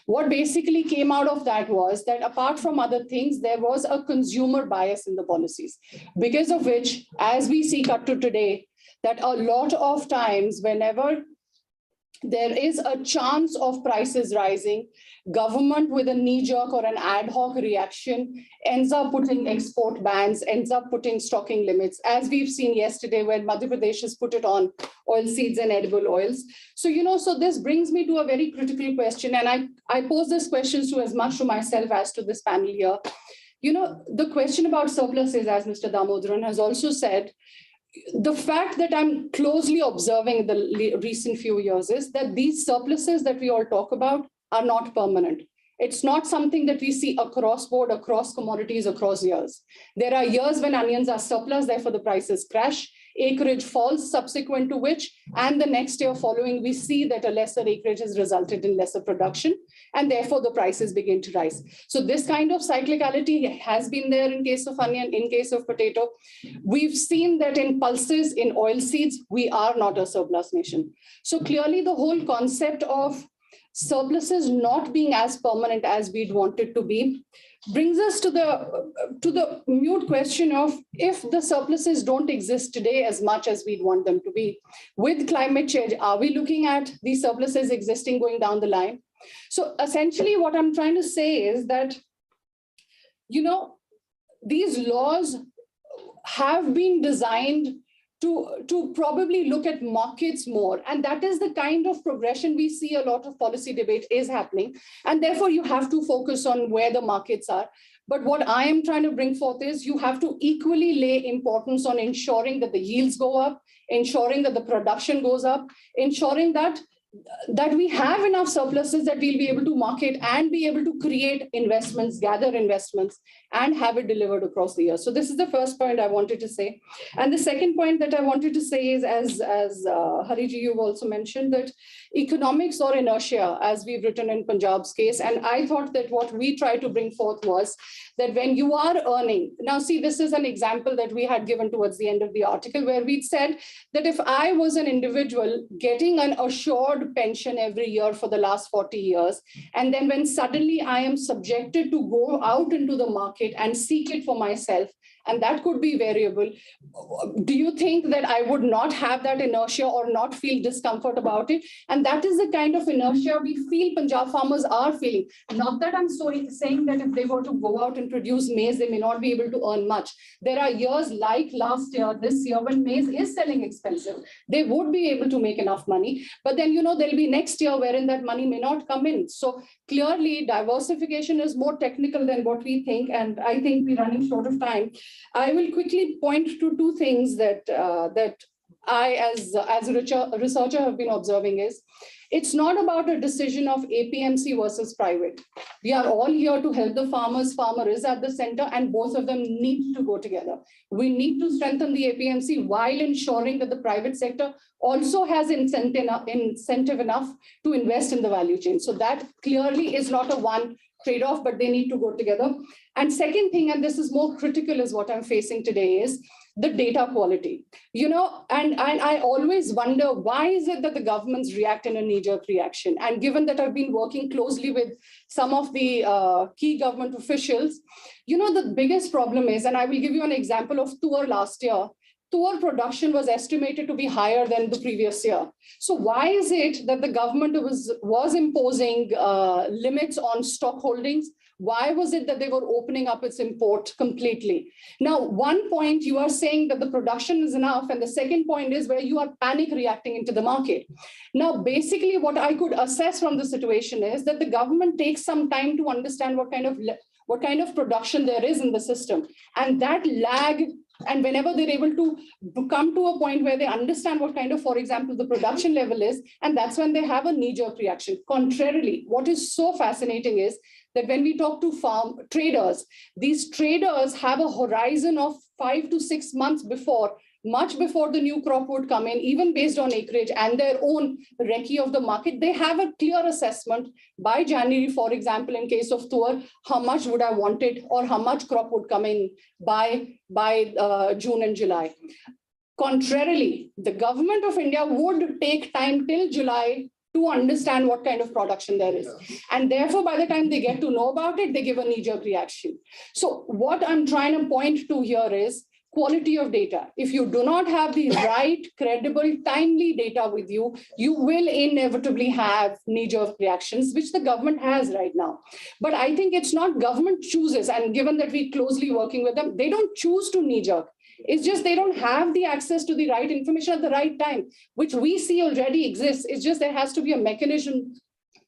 What basically came out of that was that apart from other things, there was a consumer bias in the policies, because of which, as we see cut to today, that a lot of times whenever there is a chance of prices rising, government with a knee-jerk or an ad hoc reaction ends up putting export bans, ends up putting stocking limits, as we've seen yesterday when Madhya Pradesh has put it on oilseeds and edible oils. So, so this brings me to a very critical question, and I pose this question to as much to myself as to this panel here. The question about surpluses, as Mr. Damodaran has also said, the fact that I'm closely observing the recent few years is that these surpluses that we all talk about are not permanent. It's not something that we see across board, across commodities, across years. There are years when onions are surplus, therefore the prices crash, acreage falls, subsequent to which, and the next year following, we see that a lesser acreage has resulted in lesser production, and therefore the prices begin to rise. So this kind of cyclicality has been there in case of onion, in case of potato. We've seen that in pulses, in oilseeds, we are not a surplus nation. So clearly the whole concept of surpluses not being as permanent as we'd want it to be brings us to the mute question of, if the surpluses don't exist today as much as we'd want them to be, with climate change, are we looking at these surpluses existing going down the line? So essentially what I'm trying to say is that, these laws have been designed to probably look at markets more. And that is the kind of progression we see. A lot of policy debate is happening. And therefore you have to focus on where the markets are. But what I am trying to bring forth is you have to equally lay importance on ensuring that the yields go up, ensuring that the production goes up, ensuring that we have enough surpluses that we'll be able to market and be able to create investments, gather investments, and have it delivered across the year. So this is the first point I wanted to say. And the second point that I wanted to say is, as Hariji, you've also mentioned, that economics or inertia, as we've written in Punjab's case. And I thought that what we tried to bring forth was that when you are earning, now see, this is an example that we had given towards the end of the article, where we'd said that if I was an individual getting an assured pension every year for the last 40 years, and then when suddenly I am subjected to go out into the market and seek it for myself, and that could be variable, do you think that I would not have that inertia or not feel discomfort about it? And that is the kind of inertia we feel Punjab farmers are feeling. Not that I'm saying that if they were to go out and produce maize, they may not be able to earn much. There are years like last year, this year, when maize is selling expensive, they would be able to make enough money. But then, there'll be next year wherein that money may not come in. So clearly diversification is more technical than what we think. And I think we're running short of time. I will quickly point to two things that I, as a researcher, have been observing is, It's not about a decision of APMC versus private. We are all here to help the farmers. Farmer is at the center, and both of them need to go together. We need to strengthen the APMC while ensuring that the private sector also has incentive enough to invest in the value chain. So that clearly is not a one trade-off, but they need to go together. And second thing, and this is more critical, is what I'm facing today, is the data quality. You know, and I always wonder, why is it that the governments react in a knee-jerk reaction? And given that I've been working closely with some of the key government officials, you know, the biggest problem is, and I will give you an example of Tuar last year. Tuar production was estimated to be higher than the previous year. So why is it that the government was imposing limits on stock holdings? Why was it that they were opening up its import completely? Now, one point you are saying that the production is enough, and the second point is where you are panic reacting into the market. Now, basically what I could assess from the situation is that the government takes some time to understand what kind of production there is in the system. And that lag, and whenever they're able to come to a point where they understand what kind of, for example, the production level is, and that's when they have a knee-jerk reaction. Contrarily, what is so fascinating is that when we talk to farm traders, these traders have a horizon of 5 to 6 months before, much before the new crop would come in, even based on acreage and their own recce of the market. They have a clear assessment by January, for example, in case of Tuar, how much would I want it, or how much crop would come in by June and July. Contrarily, the government of India would take time till July to understand what kind of production there is. And therefore, by the time they get to know about it, they give a knee-jerk reaction. So what I'm trying to point to here is quality of data. If you do not have the right, credible, timely data with you, you will inevitably have knee-jerk reactions, which the government has right now. But I think it's not government chooses, and given that we're closely working with them, they don't choose to knee-jerk. It's just they don't have the access to the right information at the right time, which we see already exists. It's just there has to be a mechanism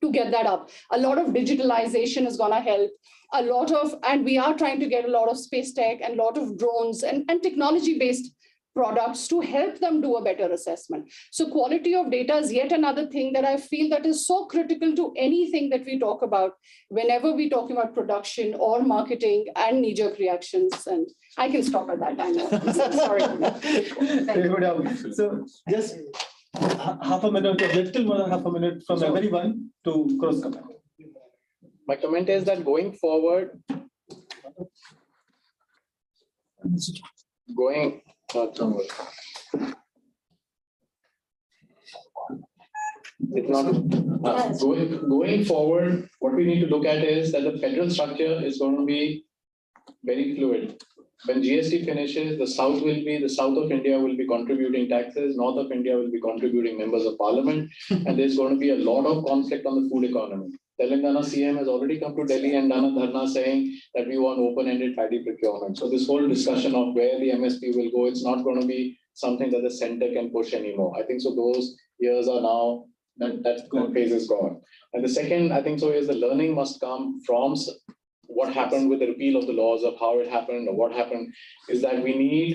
to get that up. A lot of digitalization is going to help. A lot of, and we are trying to get a lot of space tech and a lot of drones and technology-based products to help them do a better assessment. So quality of data is yet another thing that I feel that is so critical to anything that we talk about whenever we talk about production or marketing and knee-jerk reactions. And I can stop at that time. Sorry. So just half a minute, a little more than half a minute from everyone to cross comment. My comment is that going forward, going forward, what we need to look at is that the federal structure is going to be very fluid. When GST finishes, the south of India will be contributing taxes, north of India will be contributing members of parliament, and there's going to be a lot of conflict on the food economy. Telangana CM has already come to Delhi and done a dharna saying that we want open-ended paddy procurement. So this whole discussion of where the MSP will go, it's not going to be something that the center can push anymore. I think so those years are now, that phase is gone. And the second, I think so, is the learning must come from what happened with the repeal of the laws, of how it happened or what happened, is that we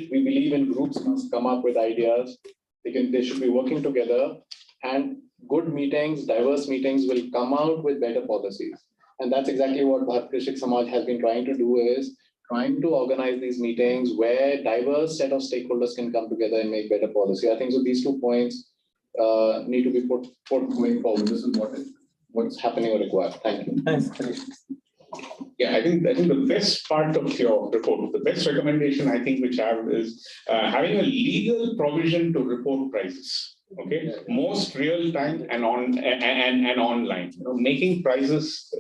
believe in groups must come up with ideas. They should be working together, and good meetings, diverse meetings will come out with better policies. And that's exactly what Bharat Krishik Samaj has been trying to do, is trying to organize these meetings where diverse set of stakeholders can come together and make better policy. I think so these 2 points need to be put going forward. This is what's happening or required. Thank you. Thanks. Yeah, I think the best part of your report, the best recommendation I think which I have is having a legal provision to report prices. Okay, most real time and online, making prices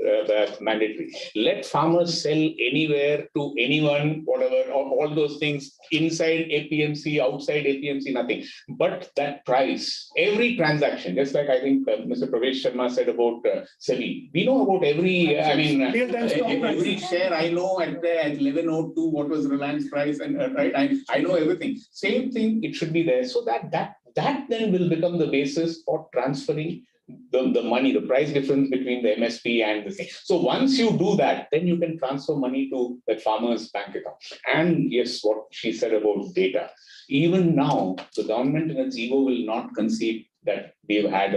mandatory. Let farmers sell anywhere to anyone, whatever, all those things inside APMC, outside APMC, nothing. But that price, every transaction, just like I think Mr. Pravesh Sharma said about SEBI. We know about every, every share. I know at 11:02 what was Reliance price, and right, I know everything. Same thing, it should be there, so that then will become the basis for transferring the money, the price difference between the MSP and the thing. So once you do that, then you can transfer money to that farmer's bank account. And yes, what she said about data. Even now, the government in its ego will not concede that we've had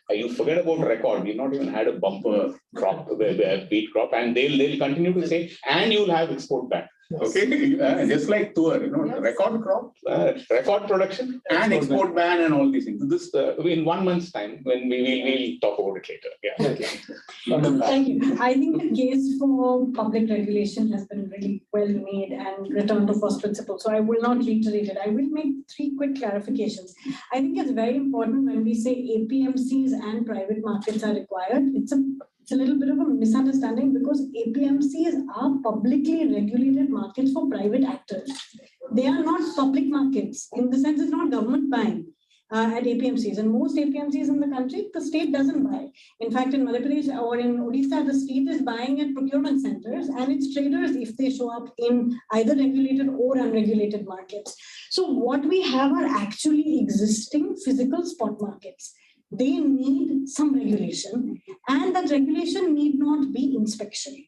you forget about record, we've not even had a bumper crop, wheat crop, and they'll continue to say, and you'll have export ban. Okay, just like tour, record crop, record production, and export ban, and all these things. This in 1 month's time, when we'll talk about it later. Yeah. Thank you. I think the case for public regulation has been really well made and returned to first principles. So I will not reiterate it. I will make 3 quick clarifications. I think it's very important when we say APMCs and private markets are required. It's a little bit of a misunderstanding because APMCs are publicly regulated markets for private actors. They are not public markets. In the sense, it's not government buying at APMCs. And most APMCs in the country, the state doesn't buy. In fact, in Madhya Pradesh or in Odisha, the state is buying at procurement centers and it's traders if they show up in either regulated or unregulated markets. So what we have are actually existing physical spot markets. They need some regulation, and that regulation need not be inspection.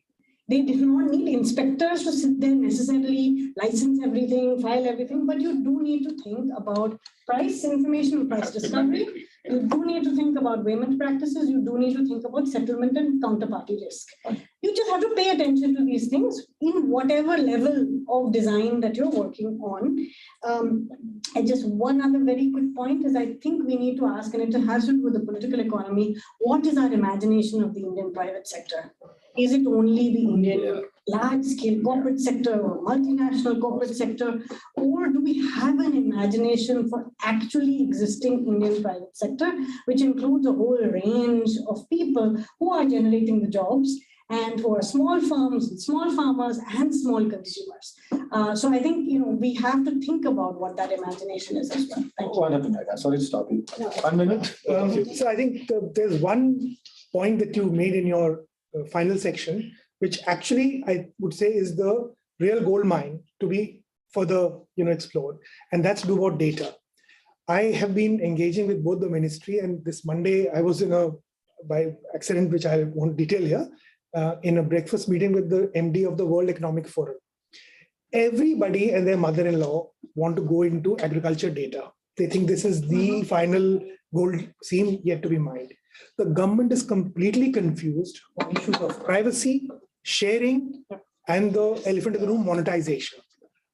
They do not need inspectors to sit there necessarily, license everything, file everything, but you do need to think about price information and price discovery. You do need to think about payment practices. You do need to think about settlement and counterparty risk. You just have to pay attention to these things in whatever level of design that you're working on. And just one other very quick point is I think we need to ask, and it has to do with the political economy, what is our imagination of the Indian private sector? Is it only the Indian large-scale corporate sector or multinational corporate sector, or do we have an imagination for actually existing Indian private sector, which includes a whole range of people who are generating the jobs and who are small firms, small farmers, and small consumers. So I think we have to think about what that imagination is as well. Thank you. What happened? Sorry to stop you. 1 minute. So I think there's one point that you made in your final section, which actually I would say is the real gold mine to be further explored, and that's to do about data. I have been engaging with both the ministry, and this Monday I was by accident, which I won't detail here, in a breakfast meeting with the MD of the World Economic Forum. Everybody and their mother-in-law want to go into agriculture data. They think this is the final gold seam yet to be mined. The government is completely confused on issues of privacy, sharing, and the elephant in the room, monetization.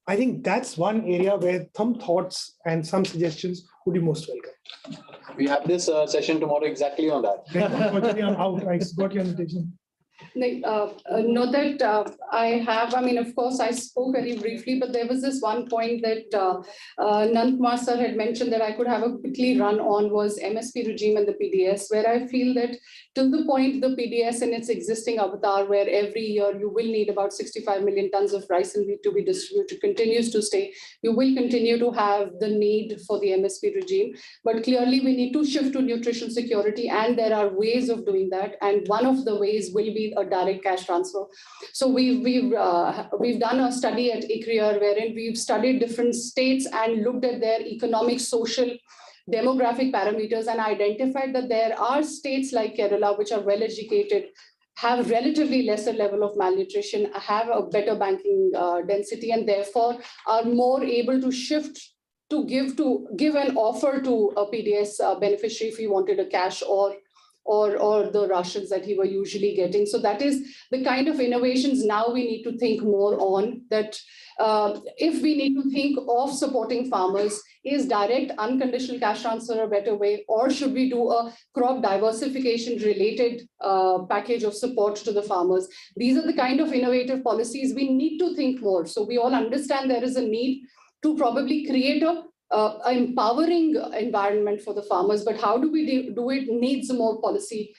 I think that's one area where some thoughts and some suggestions would be most welcome. We have this session tomorrow exactly on that. Unfortunately, I'm out. I got your invitation. Know that I have, of course, I spoke very briefly, but there was this one point that Nanda Kumar sir had mentioned that I could have a quickly run on was MSP regime and the PDS, where I feel that till the point the PDS in its existing avatar, where every year you will need about 65 million tons of rice and wheat to be distributed, continues to stay. You will continue to have the need for the MSP regime, but clearly we need to shift to nutrition security, and there are ways of doing that. And one of the ways will be a direct cash transfer. So we've done a study at ICRIER wherein we've studied different states and looked at their economic, social, demographic parameters and identified that there are states like Kerala, which are well educated, have relatively lesser level of malnutrition, have a better banking density, and therefore are more able to shift to give an offer to a PDS beneficiary if he wanted a cash or the rations that he were usually getting. So that is the kind of innovations now we need to think more on, that if we need to think of supporting farmers, is direct unconditional cash transfer a better way, or should we do a crop diversification related package of support to the farmers? These are the kind of innovative policies we need to think more. So we all understand there is a need to probably create an empowering environment for the farmers, but how do we do it needs more policy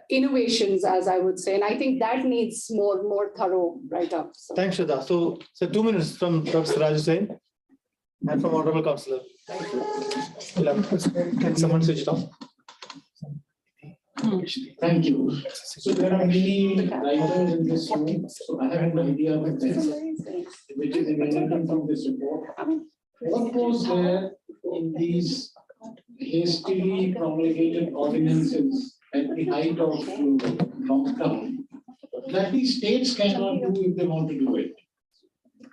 innovations, as I would say, and I think that needs more thorough write-up. So. Thanks, Shraddha. So 2 minutes from Dr. Siraj Hussain and from Honorable Councillor. Can someone switch it off? Thank you. So there are many writers in this room, so I have an idea of it, which is emanating from this report. What was there in these hastily promulgated ordinances at the height of lockdown that the states cannot do if they want to do it?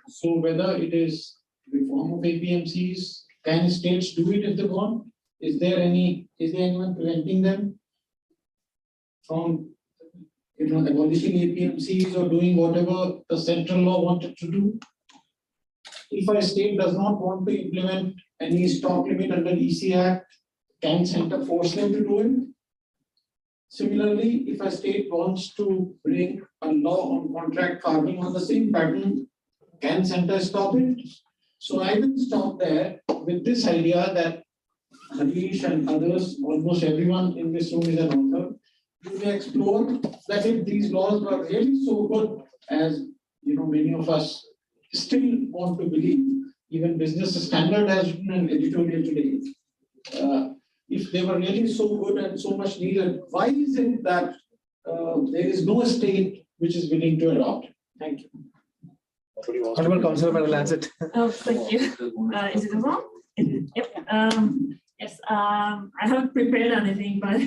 So whether it is reform of APMCs, can states do it if they want? Is there anyone preventing them from, abolishing APMCs or doing whatever the central law wanted to do? If a state does not want to implement any stock limit under EC Act, can center force them to do it? Similarly, if a state wants to bring a law on contract farming on the same pattern, can center stop it? So I will stop there with this idea that Harish and others, almost everyone in this room is an author. You may explore that if these laws were really so good as many of us still want to believe, even Business Standard has written an editorial today. If they were really so good and so much needed, why is it that there is no state which is willing to adopt? Thank you. Honorable Councillor Madam Lancet. Oh, thank you. Is it on? Yep. Yes. I haven't prepared anything, but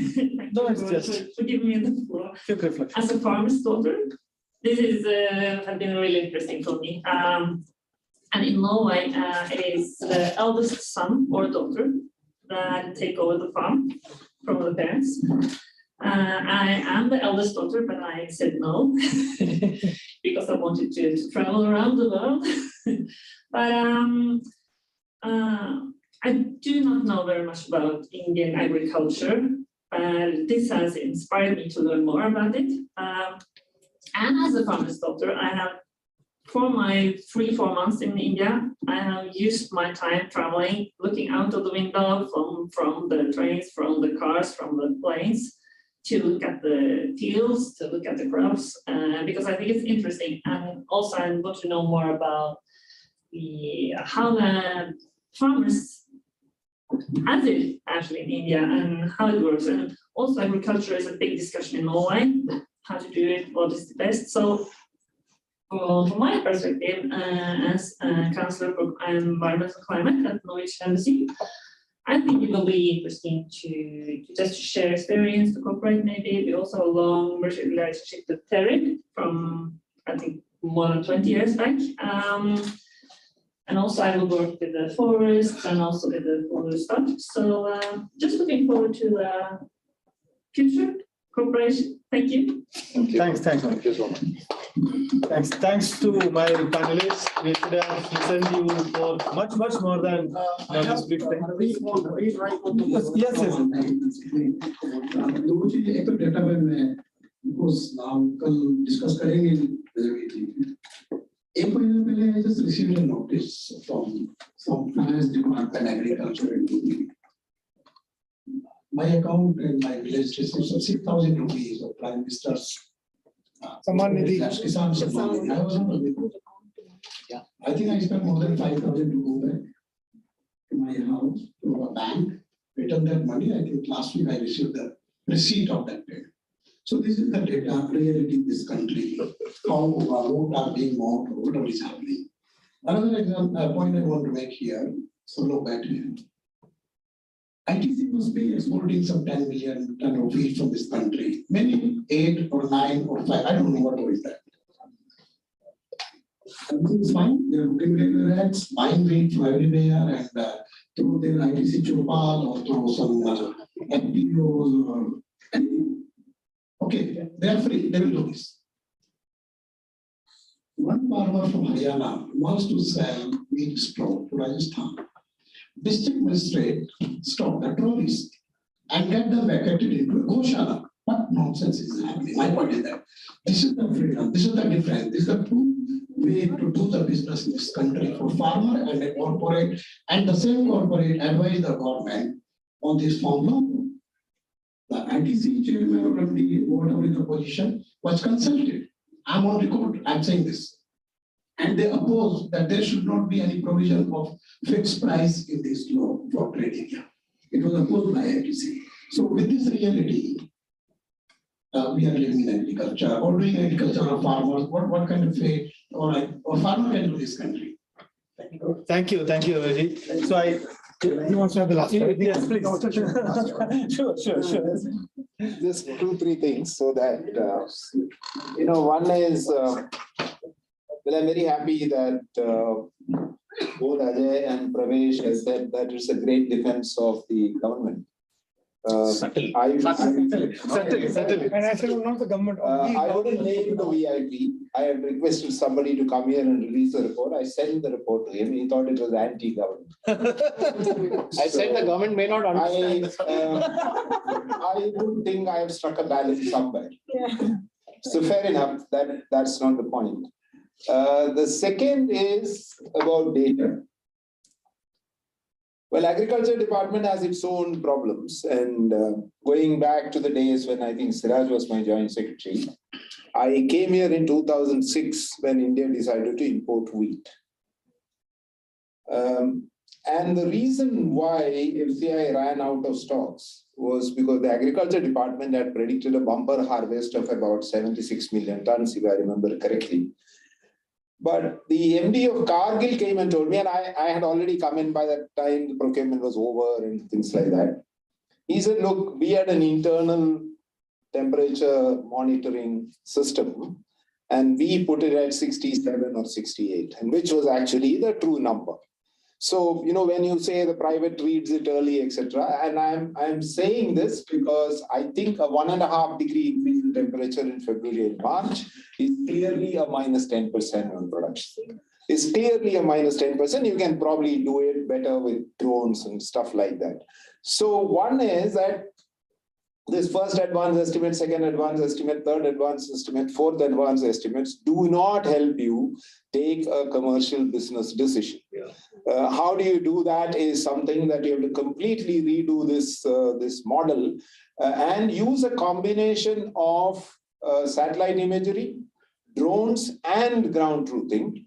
No, it's just for giving me the floor. quick reflection. As a farmer's daughter, this is has been really interesting for me. And in Norway, it is the eldest son or daughter that take over the farm from the parents. I am the eldest daughter, but I said no because I wanted to travel around the world. But I do not know very much about Indian agriculture. This has inspired me to learn more about it. And as a farmer's daughter, I have, for my 3-4 months in India, I have used my time traveling, looking out of the window from the trains, from the cars, from the planes, to look at the fields, to look at the crops, because I think it's interesting. And also I want to know more about how the farmers has it actually in India and how it works. And also agriculture is a big discussion in Norway, how to do it, what is the best. So from my perspective, as a Councillor for Environment and Climate at Norwich Embassy, I think it will be interesting to just share experience, to cooperate maybe. We also have a long relationship with Retd from, I think, more than 20 years back. And also I will work with the forests and also with the FOLU stuff. So just looking forward to future cooperation. Thank you. Thanks. Thank you so much. Thanks to my panelists. We should have listened to you for much more than this brief time. Yes. Data में कल discuss करेंगे. एक महीने पहले I just received a notice from Finance Department, Agriculture. My account in my village received 6,000 rupees of Prime Minister's Samman Nidhi. Kisan Samman Nidhi. I was on the video. Yeah, I think I spent more than 5,000 to go back to my house, to a bank, return that money. I think last week I received the receipt of that payment. So this is the data reality in this country, how votes are being moved, whatever is happening. Another example, point I want to make here, so look back here. ITC must be exporting some 10 million ton of wheat from this country, maybe 8 or 9 or 5, I don't know what is that. Everything is fine, they're looking regular ads, buying wheat from everywhere and through their ITC Chopal or through some FPOs or anything. Okay, they are free, they will do this. One farmer from Haryana wants to sell wheat straw to Rajasthan. District magistrate stop the trolleys and get them vacated into a Goshala. What nonsense is happening? My point is that this is the freedom, this is the difference, this is the true way to do the business in this country for farmer and a corporate, and the same corporate advise the government on this farm law. The ITC chairman of the whatever is the position was consulted. I'm on record, I'm saying this. And they oppose that there should not be any provision of fixed price in this law for trade area. It was opposed by ITC. So with this reality, we are living in agriculture or doing agriculture or farmers. What kind of fate or farmer can do this country? Thank you, Raji. So you want to have the last word? Yes, please. Sure. Just 2-3 things so that one is well, I'm very happy that both Ajay and Pravesh has said that it's a great defense of the government. Subtle. And I said, well, not the government. I wouldn't name the VIP. I had requested somebody to come here and release the report. I sent the report to him. He thought it was anti-government. I said the government may not understand. I would think I have struck a balance somewhere. Yeah. So fair enough. That's not the point. The second is about data. Well, Agriculture Department has its own problems, and going back to the days when I think Siraj was my joint secretary, I came here in 2006 when India decided to import wheat. And the reason why FCI ran out of stocks was because the Agriculture Department had predicted a bumper harvest of about 76 million tons, if I remember correctly. But the MD of Cargill came and told me, and I had already come in by that time, the procurement was over and things like that. He said, look, we had an internal temperature monitoring system, and we put it at 67 or 68, and which was actually the true number. So, you know, when you say the private reads it early, etc., and I'm saying this because I think a 1.5 degree increase in temperature in February and March is clearly a minus 10% on production. It's clearly a minus 10%. You can probably do it better with drones and stuff like that. So one is that this first advanced estimate, second advanced estimate, third advanced estimate, fourth advanced estimates do not help you take a commercial business decision. Yeah. How do you do that is something that you have to completely redo this model and use a combination of satellite imagery, drones, and ground truthing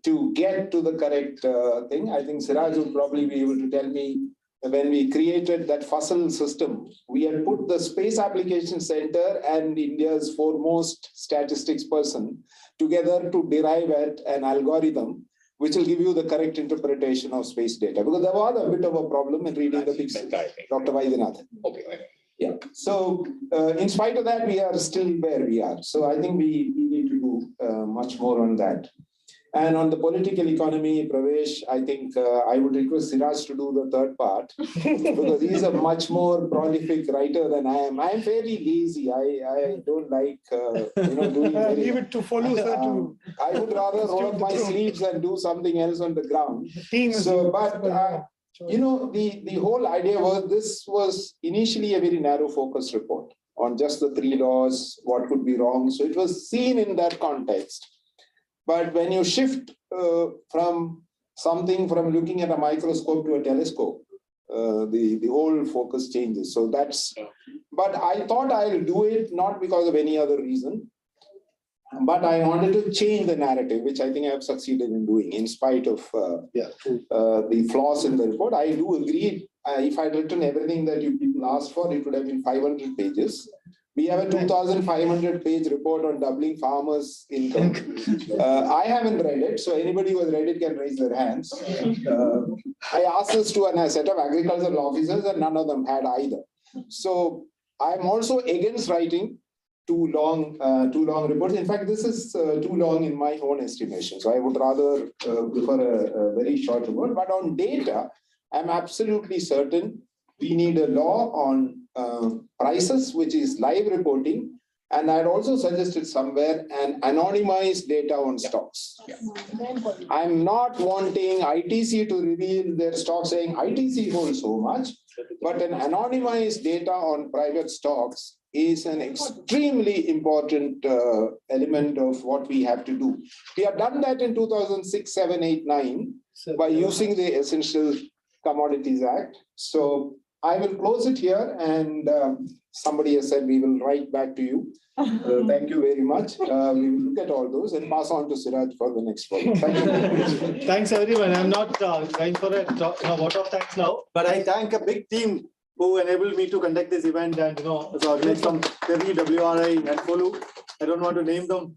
to get to the correct thing. I think Siraj will probably be able to tell me. When we created that FOSL system, we had put the Space Application Center and India's foremost statistics person together to derive at an algorithm which will give you the correct interpretation of space data. Because there was a bit of a problem in reading the pixels, Dr. Vaidyanathan. Okay. Yeah. So in spite of that, we are still where we are. So I think we need to do much more on that. And on the political economy, Pravesh, I think I would request Siraj to do the third part because he's a much more prolific writer than I am. I am fairly lazy. I don't like doing very, leave it to FOLU, sir. I would rather roll up my sleeves and do something else on the ground. You know, the whole idea was this was initially a very narrow focus report on just the 3 laws, what could be wrong. So it was seen in that context. But when you shift from looking at a microscope to a telescope, the whole focus changes. So that's, but I thought I'll do it not because of any other reason, but I wanted to change the narrative, which I think I have succeeded in doing in spite of the flaws in the report. I do agree. If I'd written everything that you people asked for, it would have been 500 pages. We have a 2,500-page report on doubling farmers' income. I haven't read it, so anybody who has read it can raise their hands. I asked this to a set of agricultural officers, and none of them had either. So I'm also against writing too long reports. In fact, this is too long in my own estimation. So I would rather prefer a very short report. But on data, I'm absolutely certain we need a law on prices, which is live reporting. And I'd also suggested somewhere an anonymized data on stocks. Yeah. I'm not wanting ITC to reveal their stock saying ITC holds so much, but an anonymized data on private stocks is an extremely important element of what we have to do. We have done that in 2006, 7, 8, 9 by using the Essential Commodities Act. So I will close it here, and somebody has said we will write back to you. Thank you very much. We will look at all those and pass on to Siraj for the next one. Thank you. Thanks, everyone. I'm not going for a vote of thanks now, but I thank a big team who enabled me to conduct this event and organize from WRI and FOLU. I don't want to name them.